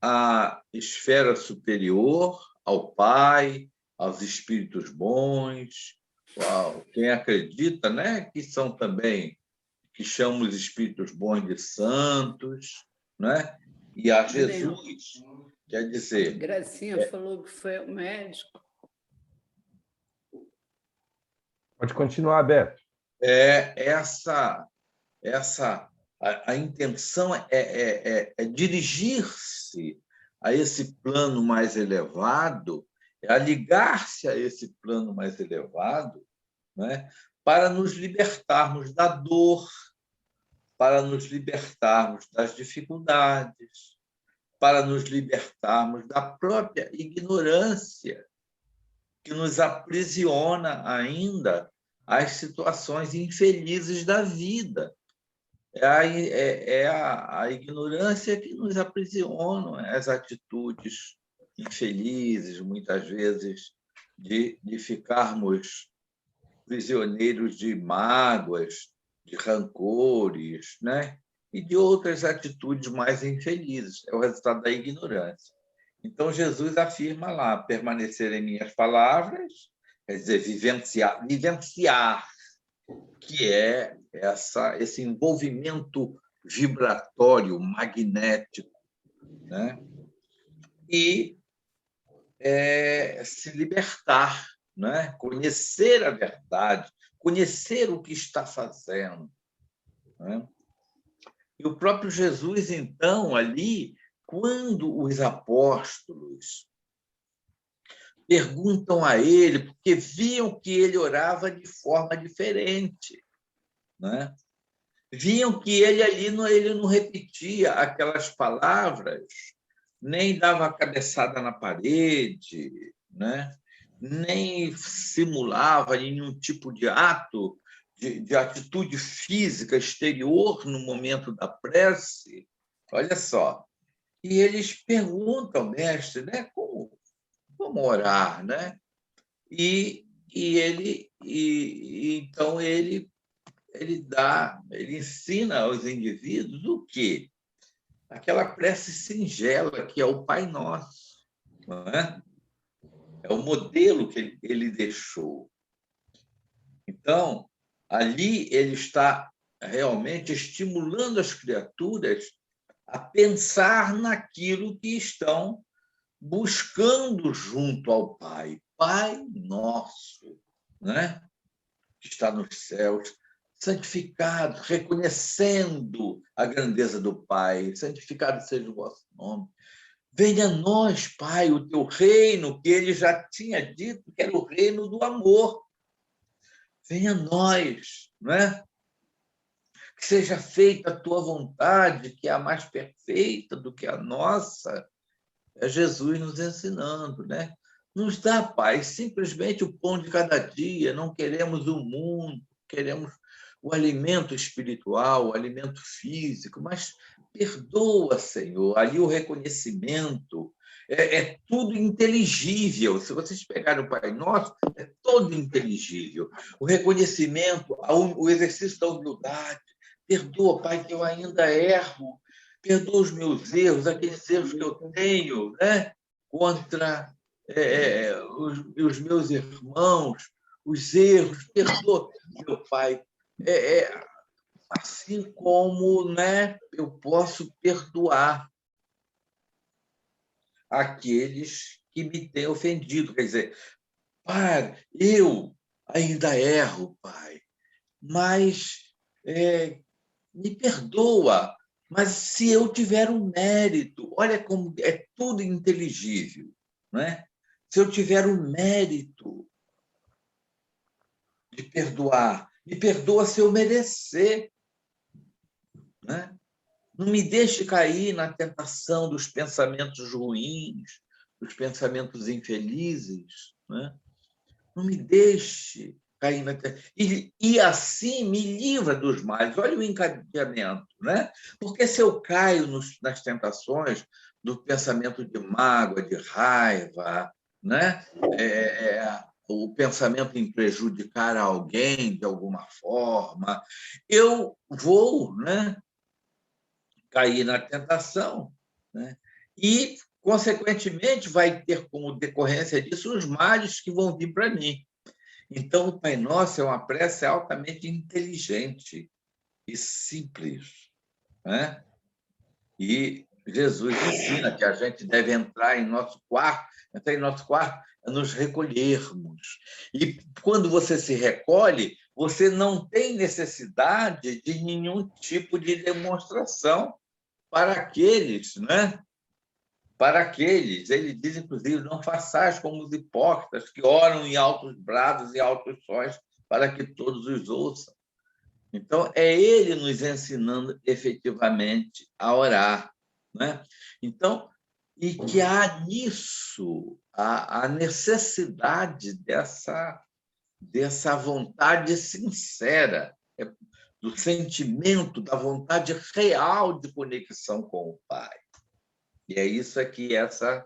à esfera superior, ao Pai, aos espíritos bons, quem acredita, né, que são também, que chamam os espíritos bons de santos, né? E a Jesus, quer dizer... Gracinha falou que foi ao médico. Pode continuar, Beto. A intenção é dirigir-se a esse plano mais elevado, a ligar-se a esse plano mais elevado, né, para nos libertarmos da dor, para nos libertarmos das dificuldades, para nos libertarmos da própria ignorância que nos aprisiona ainda às situações infelizes da vida. É a ignorância que nos aprisiona às atitudes infelizes, muitas vezes, de ficarmos prisioneiros de mágoas, de rancores, né? E de outras atitudes mais infelizes. É o resultado da ignorância. Então, Jesus afirma lá, permanecer em minhas palavras, quer dizer, vivenciar, que é esse envolvimento vibratório, magnético, né? E se libertar, né? Conhecer a verdade, conhecer o que está fazendo, né? E o próprio Jesus, então, ali, quando os apóstolos perguntam a ele, porque viam que ele orava de forma diferente, né? Viam que ele ali ele não repetia aquelas palavras, nem dava a cabeçada na parede, né? Nem simulava nenhum tipo de ato, de atitude física exterior no momento da prece. Olha só. E eles perguntam, mestre, né, como orar, né? E então ele ensina aos indivíduos o quê? Aquela prece singela que é o Pai Nosso, não é? É o modelo que ele deixou. Então, ali ele está realmente estimulando as criaturas a pensar naquilo que estão buscando junto ao Pai. Pai Nosso, né? Que está nos céus, santificado, reconhecendo a grandeza do Pai. Santificado seja o vosso nome. Venha a nós, Pai, o teu reino, que ele já tinha dito que era o reino do amor. Venha a nós, não é? Que seja feita a tua vontade, que é a mais perfeita do que a nossa. É Jesus nos ensinando, né? Nos dá, Pai, simplesmente o pão de cada dia. Não queremos o mundo, queremos o alimento espiritual, o alimento físico, mas perdoa, Senhor. Ali o reconhecimento é tudo inteligível. Se vocês pegarem o Pai Nosso, é todo inteligível. O reconhecimento, o exercício da humildade. Perdoa, Pai, que eu ainda erro. Perdoa os meus erros, aqueles erros que eu tenho, né? Contra os meus irmãos, os erros. Perdoa, meu Pai. Assim como, né, eu posso perdoar aqueles que me têm ofendido. Quer dizer, Pai, eu ainda erro, Pai, mas me perdoa. Mas se eu tiver um mérito, olha como é tudo inteligível, né? Se eu tiver um mérito de perdoar, me perdoa se eu merecer, né? Não me deixe cair na tentação dos pensamentos ruins, dos pensamentos infelizes, né? Não me deixe cair na tentação. E assim me livra dos males. Olha o encadeamento, né? Porque se eu caio nas tentações do pensamento de mágoa, de raiva, né? O pensamento em prejudicar alguém de alguma forma, eu vou, né, cair na tentação, né? E, consequentemente, vai ter como decorrência disso os males que vão vir para mim. Então, o Pai Nosso é uma prece altamente inteligente e simples, né? E Jesus ensina que a gente deve entrar em nosso quarto é nos recolhermos. E quando você se recolhe, você não tem necessidade de nenhum tipo de demonstração para aqueles, né? Para aqueles, ele diz, inclusive, não façais como os hipócritas que oram em altos brados e altos sons para que todos os ouçam. Então, é ele nos ensinando efetivamente a orar, né? Então, e que há nisso a necessidade dessa vontade sincera, do sentimento, da vontade real de conexão com o Pai. E é isso aqui, essa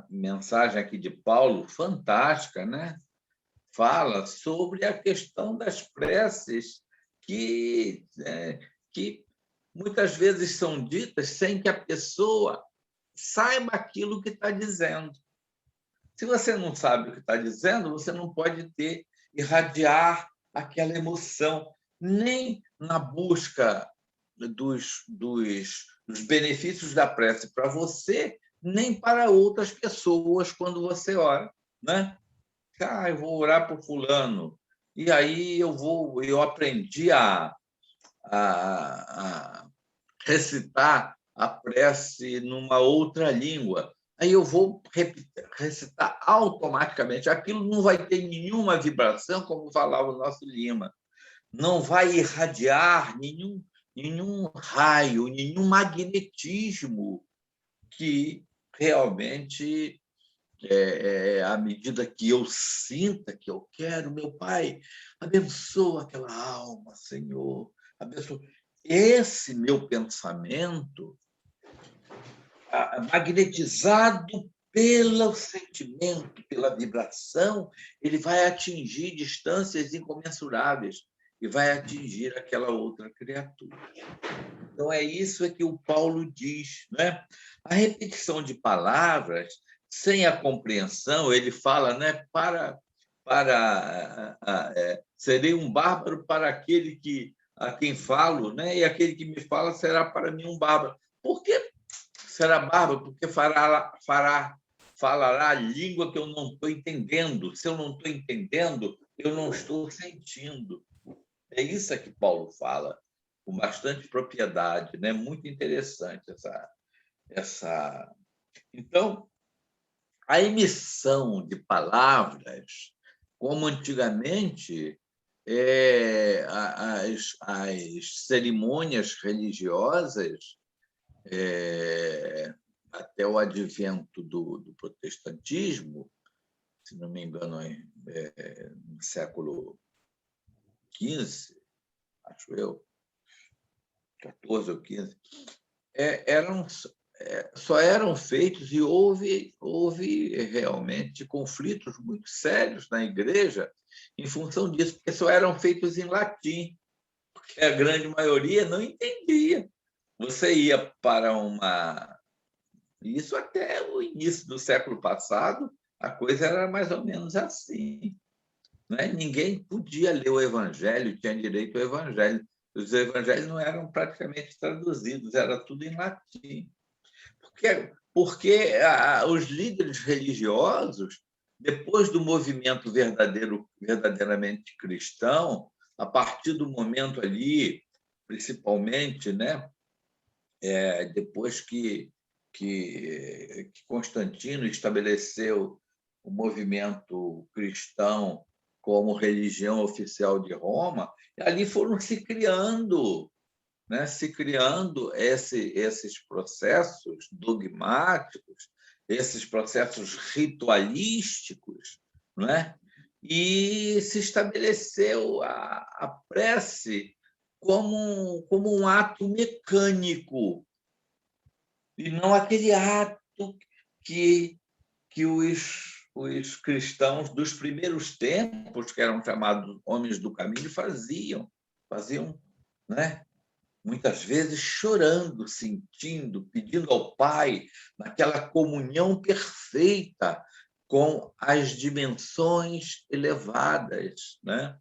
mensagem aqui de Paulo, fantástica, né? Fala sobre a questão das preces que muitas vezes são ditas sem que a pessoa saiba aquilo que está dizendo. Se você não sabe o que está dizendo, você não pode irradiar aquela emoção, nem na busca dos benefícios da prece para você, nem para outras pessoas quando você ora, né? Eu vou orar por fulano, e aí eu aprendi a recitar a prece numa outra língua. Aí eu vou recitar automaticamente. Aquilo não vai ter nenhuma vibração, como falava o nosso Lima. Não vai irradiar nenhum raio, nenhum magnetismo que realmente, à medida que eu sinta que eu quero, meu Pai, abençoa aquela alma, Senhor. Abençoa. Esse meu pensamento, magnetizado pelo sentimento, pela vibração, ele vai atingir distâncias incomensuráveis e vai atingir aquela outra criatura. Então, é isso que o Paulo diz, né? A repetição de palavras, sem a compreensão, ele fala, né? Serei um bárbaro para aquele a quem falo, né? E aquele que me fala será para mim um bárbaro. Por que será bárbaro? Porque falará a língua que eu não estou entendendo. Se eu não estou entendendo, eu não estou sentindo. É isso que Paulo fala, com bastante propriedade, né? Muito interessante essa. Então, a emissão de palavras, como antigamente, as cerimônias religiosas, até o advento do protestantismo, se não me engano, no século XV, acho eu, 14 ou 15, só eram feitos, e houve realmente conflitos muito sérios na igreja em função disso, porque só eram feitos em latim, porque a grande maioria não entendia. Você ia para uma... Isso até o início do século passado, a coisa era mais ou menos assim. Né? Ninguém podia ler o Evangelho, tinha direito ao Evangelho. Os evangelhos não eram praticamente traduzidos, era tudo em latim. Porque os líderes religiosos, depois do movimento verdadeiramente cristão, a partir do momento ali, principalmente, né, depois que Constantino estabeleceu o movimento cristão como religião oficial de Roma, ali foram se criando esses processos dogmáticos, esses processos ritualísticos, não é? E se estabeleceu a prece como um ato mecânico, e não aquele ato que os cristãos dos primeiros tempos, que eram chamados homens do caminho, faziam, né? Muitas vezes chorando, sentindo, pedindo ao Pai, naquela comunhão perfeita com as dimensões elevadas, né?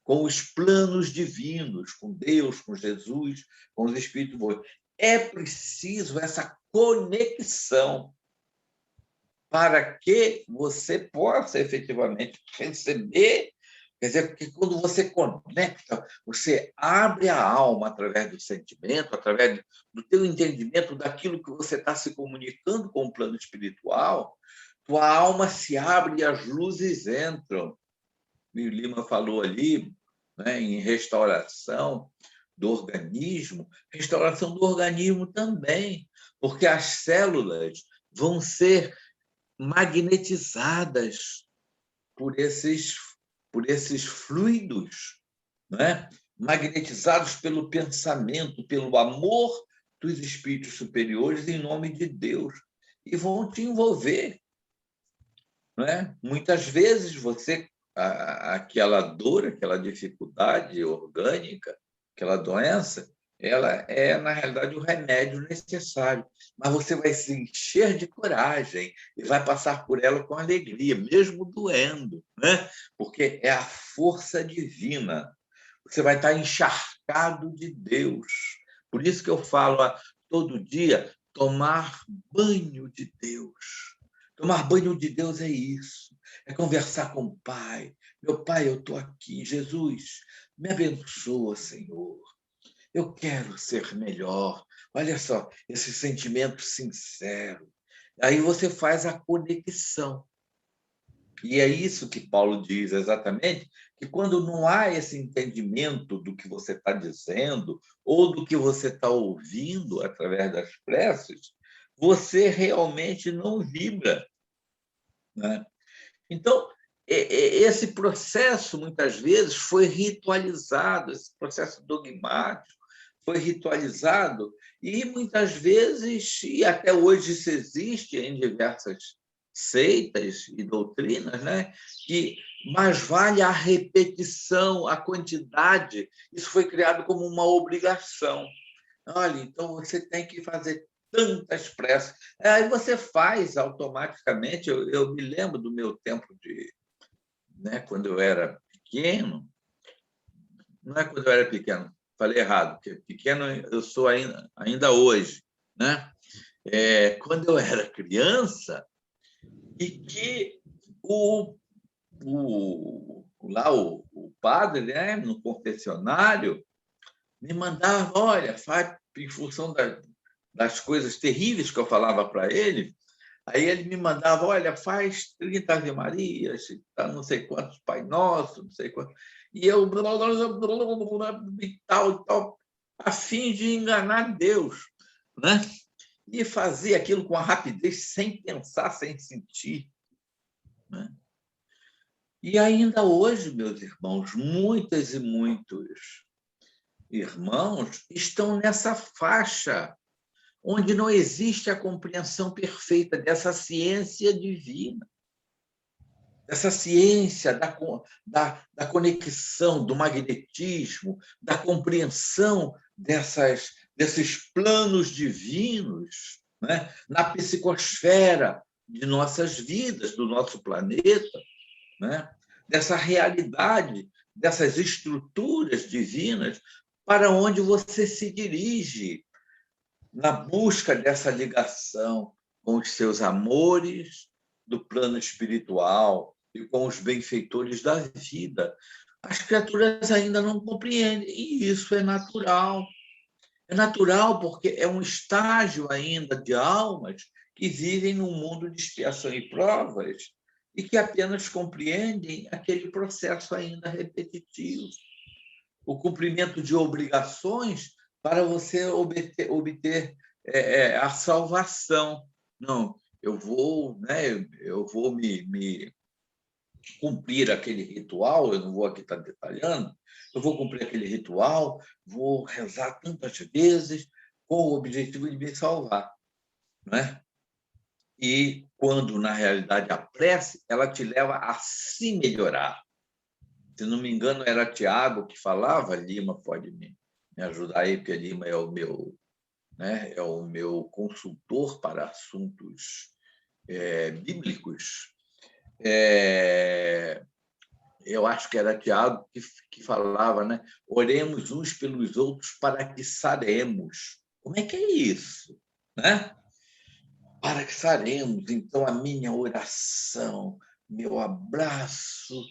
Com os planos divinos, com Deus, com Jesus, com os Espíritos bons. É preciso essa conexão para que você possa efetivamente receber. Quer dizer, que quando você conecta, você abre a alma através do sentimento, através do teu entendimento daquilo que você está se comunicando com o plano espiritual, tua alma se abre e as luzes entram. O Lima falou ali, né, em restauração do organismo, restauração do organismo também, porque as células vão ser magnetizadas por esses fluidos, né? Magnetizados pelo pensamento, pelo amor dos espíritos superiores em nome de Deus, e vão te envolver. Né? Muitas vezes aquela dor, aquela dificuldade orgânica, aquela doença, ela é, na realidade, o remédio necessário. Mas você vai se encher de coragem e vai passar por ela com alegria, mesmo doendo, né? Porque é a força divina. Você vai estar encharcado de Deus. Por isso que eu falo todo dia, tomar banho de Deus. Tomar banho de Deus é isso. É conversar com o Pai. Meu Pai, eu estou aqui. Jesus, me abençoa, Senhor. Eu quero ser melhor. Olha só, esse sentimento sincero. Aí você faz a conexão. E é isso que Paulo diz exatamente, que quando não há esse entendimento do que você está dizendo ou do que você está ouvindo através das preces, você realmente não vibra. Né? Então, esse processo, muitas vezes, foi ritualizado, esse processo dogmático foi ritualizado, e muitas vezes, e até hoje isso existe em diversas seitas e doutrinas, né, que mais vale a repetição, a quantidade. Isso foi criado como uma obrigação. Olha, então você tem que fazer tantas preces. Aí você faz automaticamente. Eu me lembro do meu tempo né, quando eu era pequeno. Não é quando eu era pequeno, falei errado, porque pequeno eu sou ainda hoje, né? Quando eu era criança, e que lá o padre, né, no confessionário, me mandava, olha, faz em função das coisas terríveis que eu falava para ele, aí ele me mandava, olha, faz 30 Ave Marias, não sei quantos Pai Nosso, não sei quantos, e eu e tal, a fim de enganar Deus, né? E fazia aquilo com a rapidez, sem pensar, sem sentir, né? E ainda hoje, meus irmãos, muitas e muitos irmãos estão nessa faixa onde não existe a compreensão perfeita dessa ciência divina, dessa ciência da conexão, do magnetismo, da compreensão desses planos divinos, né, na psicosfera de nossas vidas, do nosso planeta, né, dessa realidade, dessas estruturas divinas para onde você se dirige na busca dessa ligação com os seus amores do plano espiritual e com os benfeitores da vida. As criaturas ainda não compreendem, e isso é natural. É natural porque é um estágio ainda de almas que vivem num mundo de expiação e provas e que apenas compreendem aquele processo ainda repetitivo. O cumprimento de obrigações para você obter a salvação. Não, eu vou me cumprir aquele ritual, eu não vou aqui estar detalhando, eu vou cumprir aquele ritual, vou rezar tantas vezes com o objetivo de me salvar, não é? E quando, na realidade, a prece, ela te leva a se melhorar. Se não me engano, era Tiago que falava, Lima pode me ajudar aí, porque Lima é o meu, né, é o meu consultor para assuntos bíblicos. Eu acho que era Tiago que falava, né? Oremos uns pelos outros para que saremos. Como é que é isso? Né? Para que saremos. Então, a minha oração, meu abraço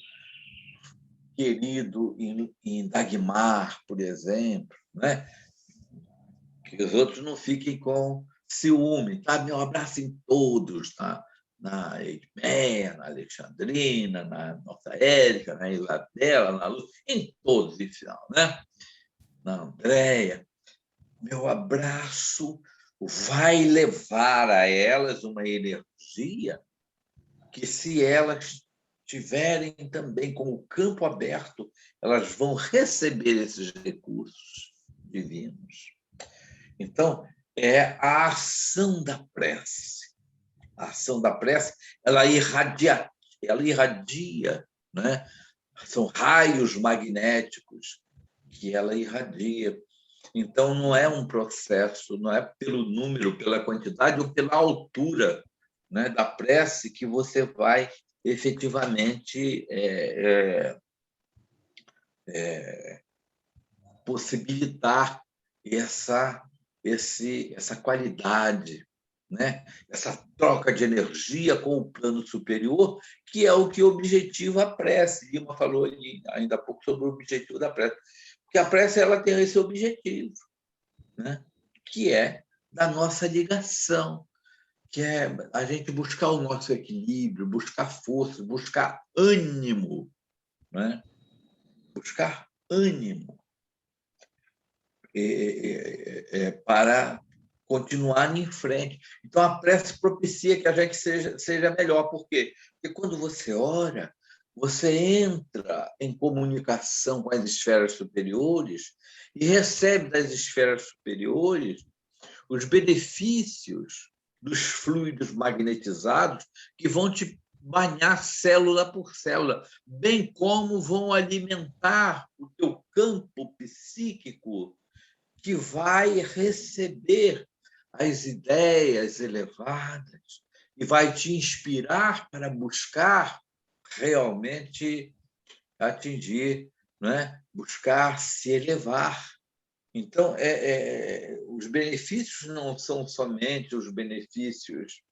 querido em Dagmar, por exemplo, né? Que os outros não fiquem com ciúme, tá? Meu abraço em todos, tá? Na Edmeia, na Alexandrina, na nossa Érica, na Isabela, na Luz, em todos, em final, né? Na Andréia. Meu abraço vai levar a elas uma energia que, se elas tiverem também como campo aberto, elas vão receber esses recursos divinos. Então, é a ação da prece. A ação da prece, ela irradia, né? São raios magnéticos que ela irradia. Então, não é um processo, não é pelo número, pela quantidade ou pela altura, né, da prece que você vai efetivamente possibilitar essa qualidade, né? Essa troca de energia com o plano superior, que é o que objetiva a prece. Lima falou ainda há pouco sobre o objetivo da prece. Porque a prece ela tem esse objetivo, né? Que é da nossa ligação, que é a gente buscar o nosso equilíbrio, buscar força, buscar ânimo, né? Buscar ânimo para continuar em frente. Então, a prece propicia que a gente seja melhor. Por quê? Porque quando você ora, você entra em comunicação com as esferas superiores e recebe das esferas superiores os benefícios dos fluidos magnetizados que vão te banhar célula por célula, bem como vão alimentar o teu campo psíquico, que vai receber as ideias elevadas e vai te inspirar para buscar realmente atingir, né? Buscar se elevar. Então, os benefícios não são somente os benefícios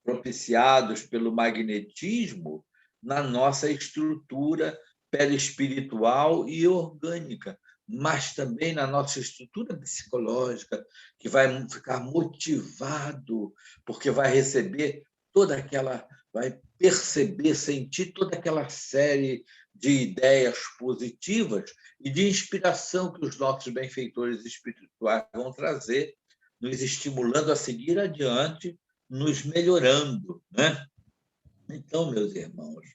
propiciados pelo magnetismo na nossa estrutura perispiritual e orgânica, mas também na nossa estrutura psicológica, que vai ficar motivado, porque vai receber vai perceber, sentir toda aquela série de ideias positivas e de inspiração que os nossos benfeitores espirituais vão trazer, nos estimulando a seguir adiante, nos melhorando, né? Então, meus irmãos,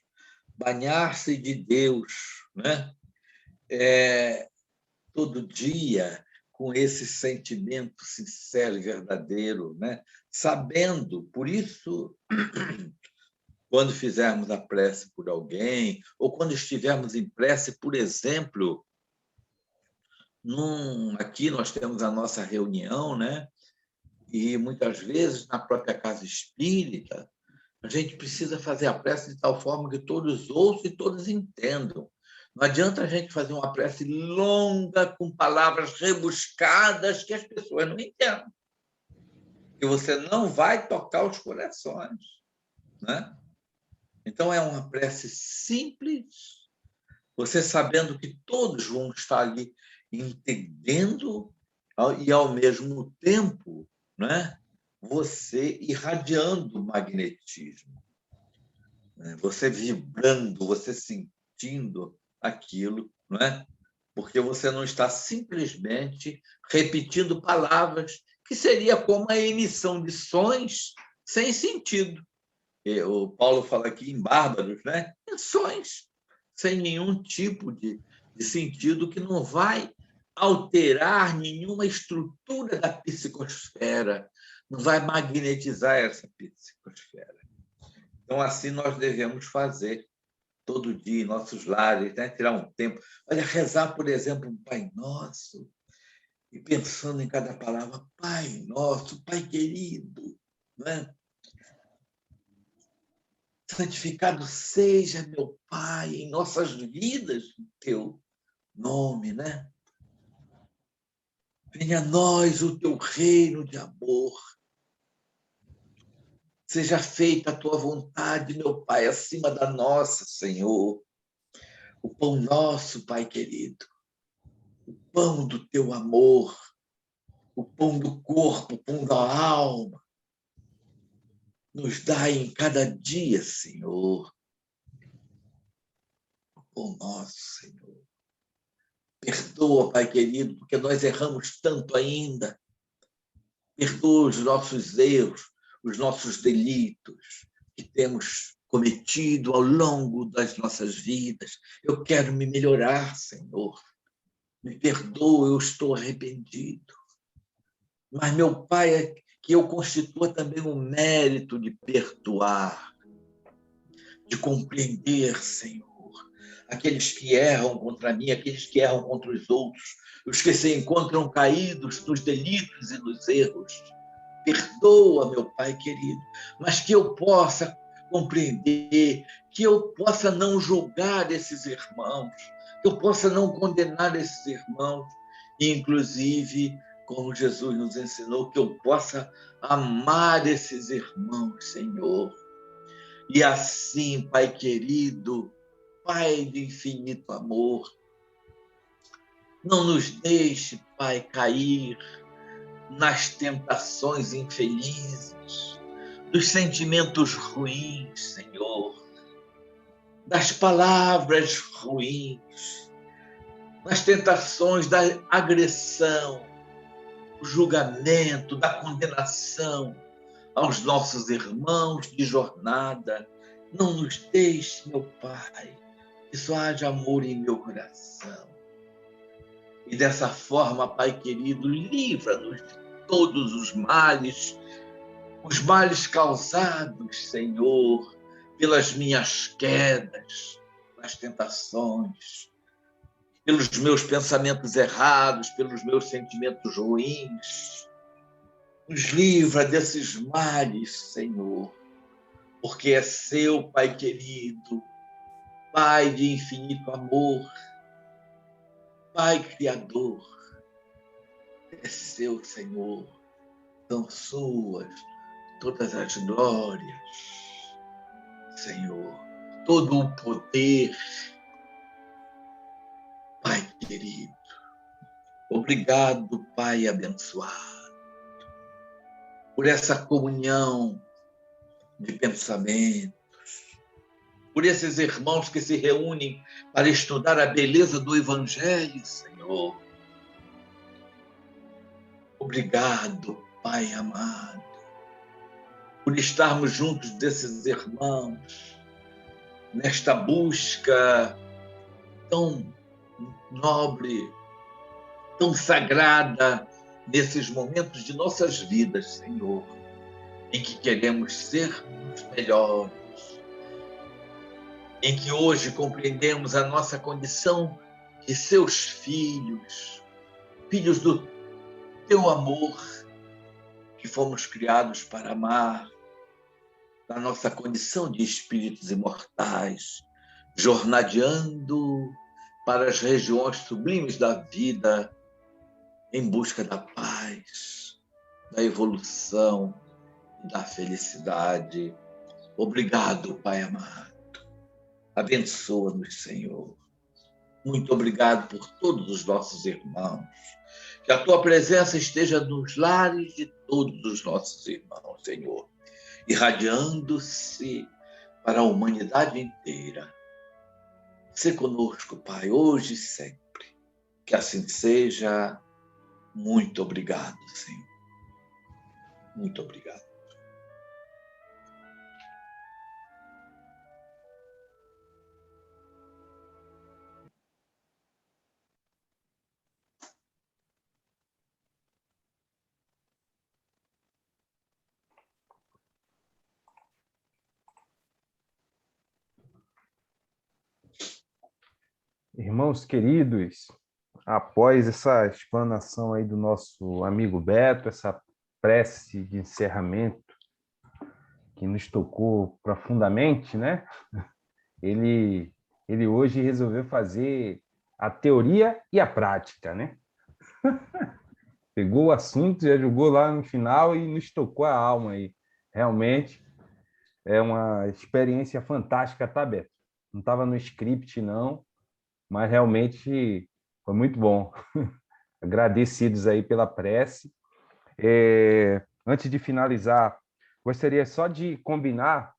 banhar-se de Deus, né? Todo dia com esse sentimento sincero e verdadeiro, né? Sabendo, por isso, quando fizermos a prece por alguém, ou quando estivermos em prece, por exemplo, aqui nós temos a nossa reunião, né? E muitas vezes na própria casa espírita, a gente precisa fazer a prece de tal forma que todos ouçam e todos entendam. Não adianta a gente fazer uma prece longa, com palavras rebuscadas, que as pessoas não entendam. E você não vai tocar os corações, né? Então, é uma prece simples, você sabendo que todos vão estar ali entendendo e, ao mesmo tempo, né, você irradiando o magnetismo, né? Você vibrando, você sentindo aquilo, não é? Porque você não está simplesmente repetindo palavras, que seria como a emissão de sons sem sentido. O Paulo fala aqui em bárbaros, né? Sons sem nenhum tipo de sentido, que não vai alterar nenhuma estrutura da psicosfera, não vai magnetizar essa psicosfera. Então, assim nós devemos fazer todo dia em nossos lares, né? Tirar um tempo. Olha, rezar, por exemplo, um Pai Nosso, e pensando em cada palavra, Pai Nosso, Pai querido, né? Santificado seja, meu Pai, em nossas vidas, o teu nome, né? Venha a nós o teu reino de amor. Seja feita a tua vontade, meu Pai, acima da nossa, Senhor. O pão nosso, Pai querido, o pão do teu amor, o pão do corpo, o pão da alma, nos dai em cada dia, Senhor. O pão nosso, Senhor. Perdoa, Pai querido, porque nós erramos tanto ainda. Perdoa os nossos erros, os nossos delitos que temos cometido ao longo das nossas vidas. Eu quero me melhorar, Senhor. Me perdoa, eu estou arrependido. Mas, meu Pai, que eu constitua também o mérito de perdoar, de compreender, Senhor, aqueles que erram contra mim, aqueles que erram contra os outros, os que se encontram caídos nos delitos e nos erros. Perdoa, meu Pai querido, mas que eu possa compreender, que eu possa não julgar esses irmãos, que eu possa não condenar esses irmãos, e, inclusive, como Jesus nos ensinou, que eu possa amar esses irmãos, Senhor. E assim, Pai querido, Pai de infinito amor, não nos deixe, Pai, cair nas tentações infelizes, dos sentimentos ruins, Senhor, das palavras ruins, nas tentações da agressão, do julgamento, da condenação aos nossos irmãos de jornada. Não nos deixe, meu Pai, que só haja amor em meu coração. E dessa forma, Pai querido, livra-nos de todos os males os males causados, Senhor, pelas minhas quedas, nas tentações, pelos meus pensamentos errados, pelos meus sentimentos ruins. Nos livra desses males, Senhor, porque é seu, Pai querido, Pai de infinito amor, Pai Criador, é seu, Senhor, são suas todas as glórias, Senhor, todo o poder, Pai querido. Obrigado, Pai abençoado, por essa comunhão de pensamentos, por esses irmãos que se reúnem para estudar a beleza do Evangelho, Senhor. Obrigado, Pai amado, por estarmos juntos desses irmãos, nesta busca tão nobre, tão sagrada, nesses momentos de nossas vidas, Senhor, em que queremos ser os melhores, em que hoje compreendemos a nossa condição de seus filhos, filhos do teu amor, que fomos criados para amar, na nossa condição de espíritos imortais, jornadeando para as regiões sublimes da vida, em busca da paz, da evolução e da felicidade. Obrigado, Pai amado. Abençoa-nos, Senhor. Muito obrigado por todos os nossos irmãos. Que a tua presença esteja nos lares de todos os nossos irmãos, Senhor, irradiando-se para a humanidade inteira. Se conosco, Pai, hoje e sempre. Que assim seja. Muito obrigado, Senhor. Muito obrigado. Irmãos queridos, após essa explanação aí do nosso amigo Beto, essa prece de encerramento que nos tocou profundamente, né? Ele hoje resolveu fazer a teoria e a prática, né? Pegou o assunto, já jogou lá no final e nos tocou a alma aí. Realmente é uma experiência fantástica, tá, Beto? Não estava no script, não, mas realmente foi muito bom. Agradecidos aí pela prece. Antes de finalizar, gostaria só de combinar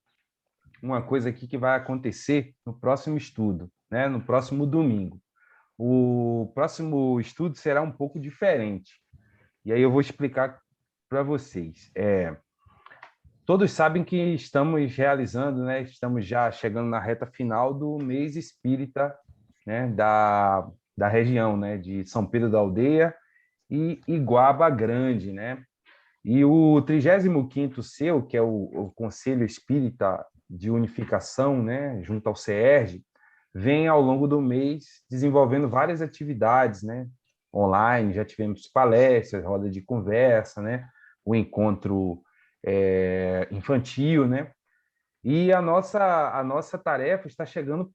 uma coisa aqui que vai acontecer no próximo estudo, né? No próximo domingo. O próximo estudo será um pouco diferente. E aí eu vou explicar para vocês. Todos sabem que estamos realizando, né? Estamos já chegando na reta final do mês espírita, né? Da região, né? De São Pedro da Aldeia e Iguaba Grande, né? E o 35º seu, que é o Conselho Espírita de Unificação, né? Junto ao CERJ, vem ao longo do mês desenvolvendo várias atividades, né? Online, já tivemos palestras, roda de conversa, né? O encontro infantil, né? E a nossa tarefa está chegando,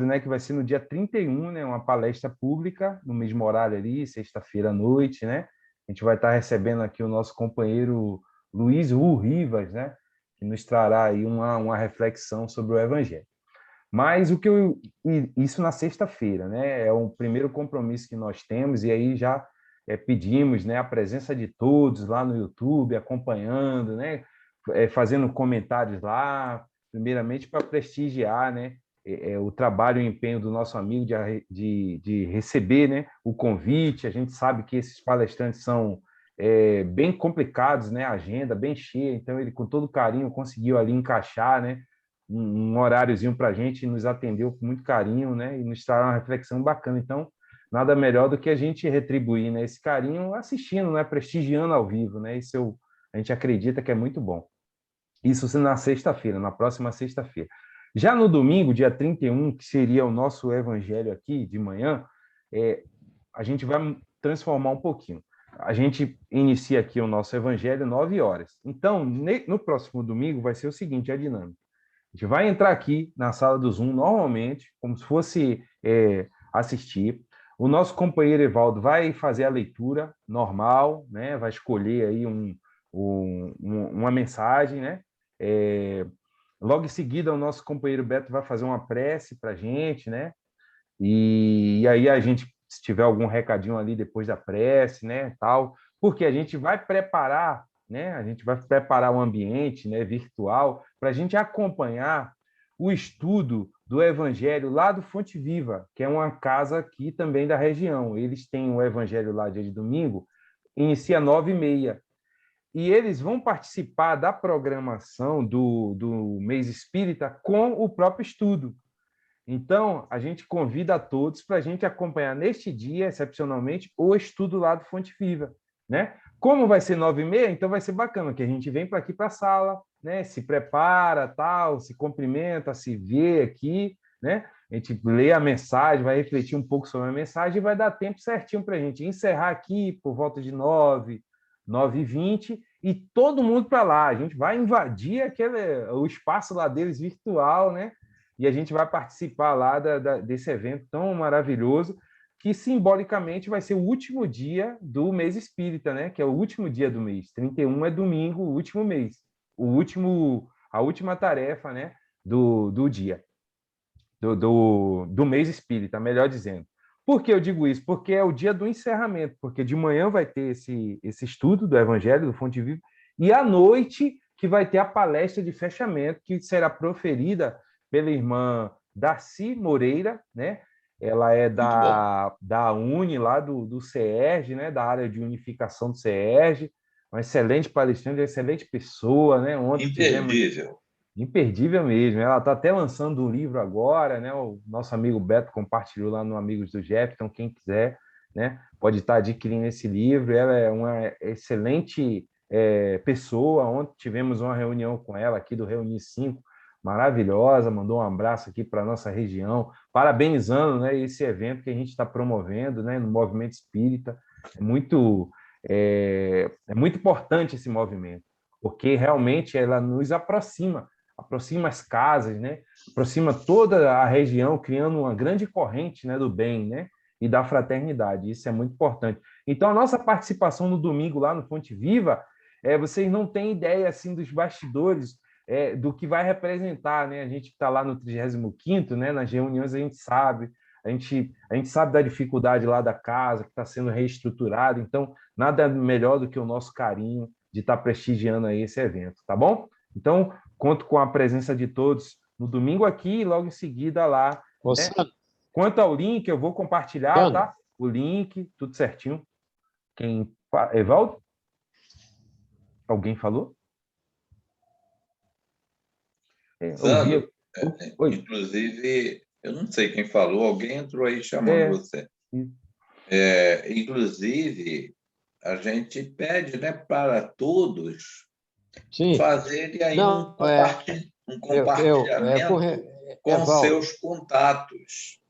né? Que vai ser no dia 31, né? Uma palestra pública, no mesmo horário ali, sexta-feira à noite, né? A gente vai estar recebendo aqui o nosso companheiro Luiz Rivas, né? Que nos trará aí uma reflexão sobre o Evangelho. Mas isso na sexta-feira, né? É o primeiro compromisso que nós temos, e aí já pedimos, né, a presença de todos lá no YouTube, acompanhando, né? Fazendo comentários lá, primeiramente para prestigiar, né? O trabalho e o empenho do nosso amigo de receber, né, o convite. A gente sabe que esses palestrantes são bem complicados, né? A agenda bem cheia, então ele com todo carinho conseguiu ali encaixar, né, um horáriozinho para a gente, nos atendeu com muito carinho, né? E nos traz uma reflexão bacana. Então, nada melhor do que a gente retribuir, né, esse carinho assistindo, né? Prestigiando ao vivo, né? Esse é a gente acredita que é muito bom. Isso na sexta-feira, na próxima sexta-feira. Já no domingo, dia 31, que seria o nosso evangelho aqui de manhã, a gente vai transformar um pouquinho. A gente inicia aqui o nosso evangelho 9 horas. Então, no próximo domingo vai ser o seguinte, a dinâmica. A gente vai entrar aqui na sala do Zoom normalmente, como se fosse assistir. O nosso companheiro Evaldo vai fazer a leitura normal, né? Vai escolher aí uma mensagem, né? Logo em seguida, o nosso companheiro Beto vai fazer uma prece para a gente, né? E aí a gente, se tiver algum recadinho ali depois da prece, né, tal, porque a gente vai preparar, né? A gente vai preparar o ambiente, né, virtual, para a gente acompanhar o estudo do Evangelho lá do Fonte Viva, que é uma casa aqui também da região. Eles têm o Evangelho lá dia de domingo, inicia 9h30. E eles vão participar da programação do mês espírita com o próprio estudo. Então, a gente convida a todos para a gente acompanhar neste dia, excepcionalmente, o estudo lá do Fonte Viva, né? Como vai ser 9h30, então vai ser bacana, que a gente vem para aqui para a sala, né? Se prepara, tal, se cumprimenta, se vê aqui, né? A gente lê a mensagem, vai refletir um pouco sobre a mensagem e vai dar tempo certinho para a gente encerrar aqui por volta de 9h20, e todo mundo para lá. A gente vai invadir o espaço lá deles virtual, né? E a gente vai participar lá desse evento tão maravilhoso, que simbolicamente vai ser o último dia do mês espírita, né? Que é o último dia do mês. 31 é domingo, o último mês. A última tarefa, né? Do dia. Do mês espírita, melhor dizendo. Por que eu digo isso? Porque é o dia do encerramento, porque de manhã vai ter esse estudo do Evangelho, do Fonte Viva, e à noite que vai ter a palestra de fechamento, que será proferida pela irmã Darcy Moreira, né? Ela é da UNE, lá do CERJ, né? Da área de unificação do CERJ, uma excelente palestrante, uma excelente pessoa, né? Ontem imperdível. Imperdível mesmo. Ela está até lançando um livro agora, né? O nosso amigo Beto compartilhou lá no Amigos do Jeff, então quem quiser, né, pode estar adquirindo esse livro. Ela é uma excelente pessoa. Ontem tivemos uma reunião com ela aqui do Reunir 5, maravilhosa, mandou um abraço aqui para a nossa região, parabenizando, né, esse evento que a gente está promovendo, né, no Movimento Espírita. É muito importante esse movimento, porque realmente ela nos aproxima as casas, né? Aproxima toda a região, criando uma grande corrente, né, do bem, né, e da fraternidade. Isso é muito importante. Então, a nossa participação no domingo lá no Fonte Viva, vocês não têm ideia assim dos bastidores, do que vai representar, né? A gente está lá no 35º, né? Nas reuniões a gente sabe da dificuldade lá da casa, que está sendo reestruturada. Então, nada melhor do que o nosso carinho de estar prestigiando aí esse evento, tá bom? Então, conto com a presença de todos no domingo aqui e logo em seguida lá. Né? Quanto ao link, eu vou compartilhar, tá? O link, tudo certinho. Evaldo? Alguém falou? Sandro, inclusive, eu não sei quem falou, alguém entrou aí chamando você. Inclusive, a gente pede, né, para todos fazerem aí um compartilhamento com seus contatos.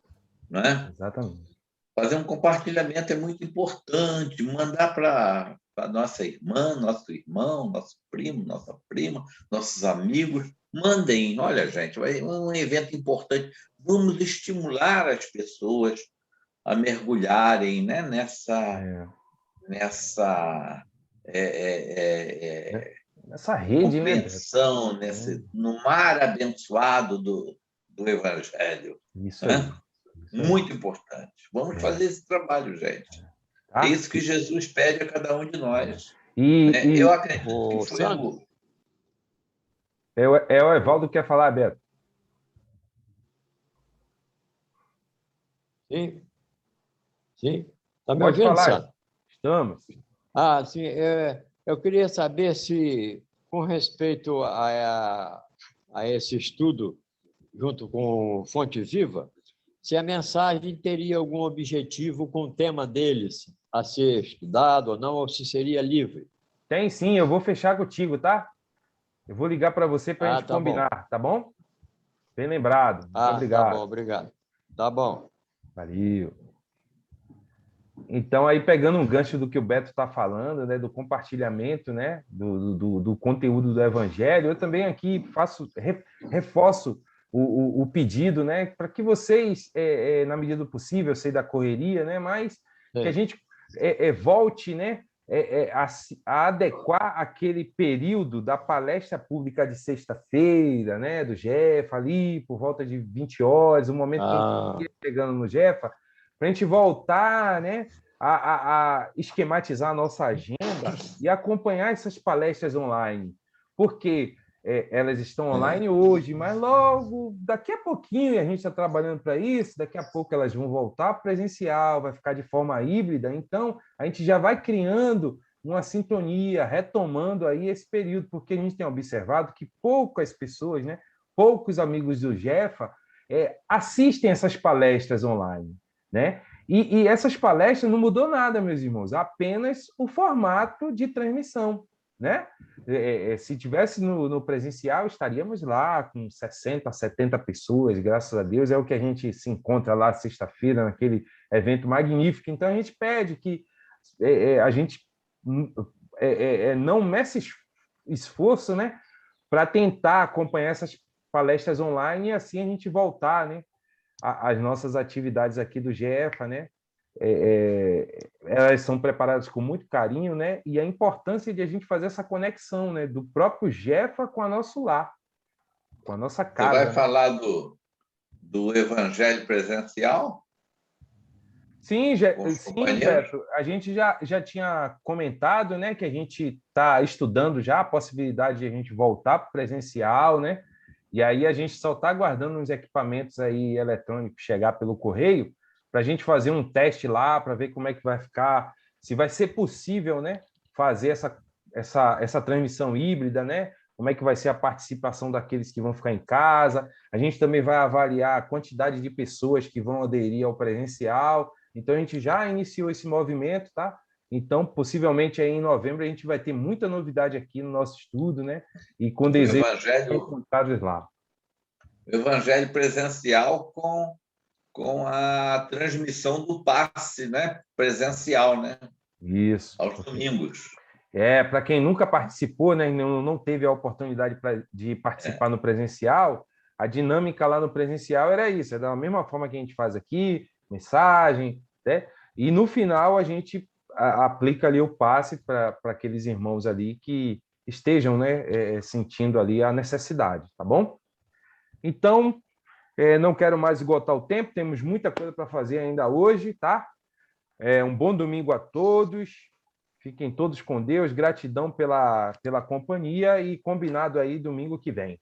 Né? Exatamente. Fazer um compartilhamento é muito importante, mandar para nossa irmã, nosso irmão, nosso primo, nossa prima, nossos amigos. Mandem, olha, gente, vai um evento importante. Vamos estimular as pessoas a mergulharem, né, nessa rede, compreensão, né, no mar abençoado do Evangelho. Isso aí. Né? Muito importante. Vamos fazer esse trabalho, gente. É isso que Jesus pede a cada um de nós. Eu acredito que foi o Evaldo que quer falar, Beto. Sim. Está me Pode ouvindo, falar. Sandro? Estamos. Sim. Eu queria saber se, com respeito a esse estudo, junto com Fonte Viva, se a mensagem teria algum objetivo com o tema deles a ser estudado ou não, ou se seria livre. Tem sim, eu vou fechar contigo, tá? Eu vou ligar para você para a gente tá combinar, bom. tá bom? Bem lembrado. Muito Tá obrigado. bom, obrigado. Tá bom. Valeu. Então, aí pegando um gancho do que o Beto está falando, né, do compartilhamento, né, do conteúdo do Evangelho, eu também aqui reforço o pedido, né, para que vocês, na medida do possível, eu sei da correria, né, mas que a gente volte, né, a adequar aquele período da palestra pública de sexta-feira, né, do Jefa, ali por volta de 20 horas, o momento que a gente ia chegando no Jefa, para a gente voltar, né, a esquematizar a nossa agenda e acompanhar essas palestras online, porque elas estão online hoje, mas logo, daqui a pouquinho, a gente está trabalhando para isso, daqui a pouco elas vão voltar presencial, vai ficar de forma híbrida, então a gente já vai criando uma sintonia, retomando aí esse período, porque a gente tem observado que poucas pessoas, né, poucos amigos do Jefa assistem essas palestras online, né? E essas palestras não mudou nada, meus irmãos, apenas o formato de transmissão, né? Se tivesse no presencial, estaríamos lá com 60, 70 pessoas, graças a Deus, é o que a gente se encontra lá sexta-feira, naquele evento magnífico. Então, a gente pede que a gente não meça esforço, né, para tentar acompanhar essas palestras online e assim a gente voltar, né, às nossas atividades aqui do Jefa, né? Elas são preparadas com muito carinho, né? E a importância de a gente fazer essa conexão, né? Do próprio Jefa com a nosso lar, com a nossa casa. Você vai falar do evangelho presencial? Sim, Beto, a gente já tinha comentado, né, que a gente está estudando já a possibilidade de a gente voltar para o presencial, né? E aí a gente só está aguardando uns equipamentos aí eletrônicos chegar pelo correio para a gente fazer um teste lá, para ver como é que vai ficar, se vai ser possível, né, fazer essa transmissão híbrida, né? Como é que vai ser a participação daqueles que vão ficar em casa. A gente também vai avaliar a quantidade de pessoas que vão aderir ao presencial. Então, a gente já iniciou esse movimento, tá? Então, possivelmente, aí em novembro, a gente vai ter muita novidade aqui no nosso estudo, né? E com desejo de encontrá-los lá. O evangelho presencial com a transmissão do passe, né? Presencial, né? Isso. Aos domingos. Para quem nunca participou, né? Não teve a oportunidade de participar no presencial, a dinâmica lá no presencial era isso, é da mesma forma que a gente faz aqui, mensagem, né? E no final a gente aplica ali o passe para aqueles irmãos ali que estejam, né, sentindo ali a necessidade, tá bom? Então, não quero mais esgotar o tempo, temos muita coisa para fazer ainda hoje, tá? Um bom domingo a todos, fiquem todos com Deus, gratidão pela companhia e combinado aí domingo que vem.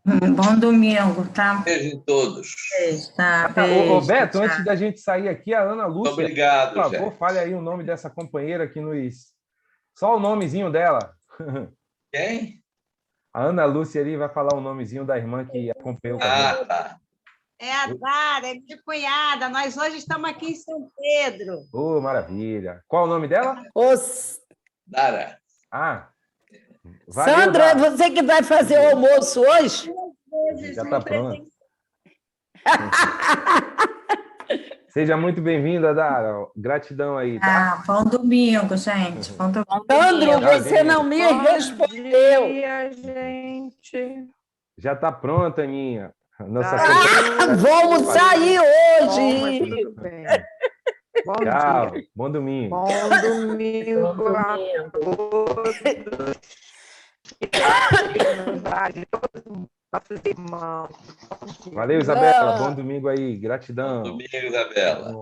Bom domingo, tá? Beijo em todos. Beijo, tá? Beijo, Ô, Beto, tchau. antes da gente sair aqui, a Ana Lúcia, Obrigado, por favor, fale aí o nome dessa companheira que nos... Só o nomezinho dela. Quem? A Ana Lúcia ali vai falar o nomezinho da irmã que acompanhou com a gente. Tá. É a Dara, é minha cunhada. Nós hoje estamos aqui em São Pedro. Oh, maravilha. Qual o nome dela? Dara. Valeu, Sandra, é Dara. você que vai fazer o almoço hoje? Já está pronto. Seja muito bem-vinda, Dara. Gratidão aí, tá? Bom domingo, gente. Bom domingo. Sandro, você não me respondeu. Bom dia, gente. Já está pronta, Aninha. Nossa Vamos sair hoje. Tudo bem. Bom Tchau. dia. Bom domingo. Bom domingo a todos. Nossos irmãos. Valeu, Isabela. Bom domingo aí. Gratidão. Bom domingo, Isabela.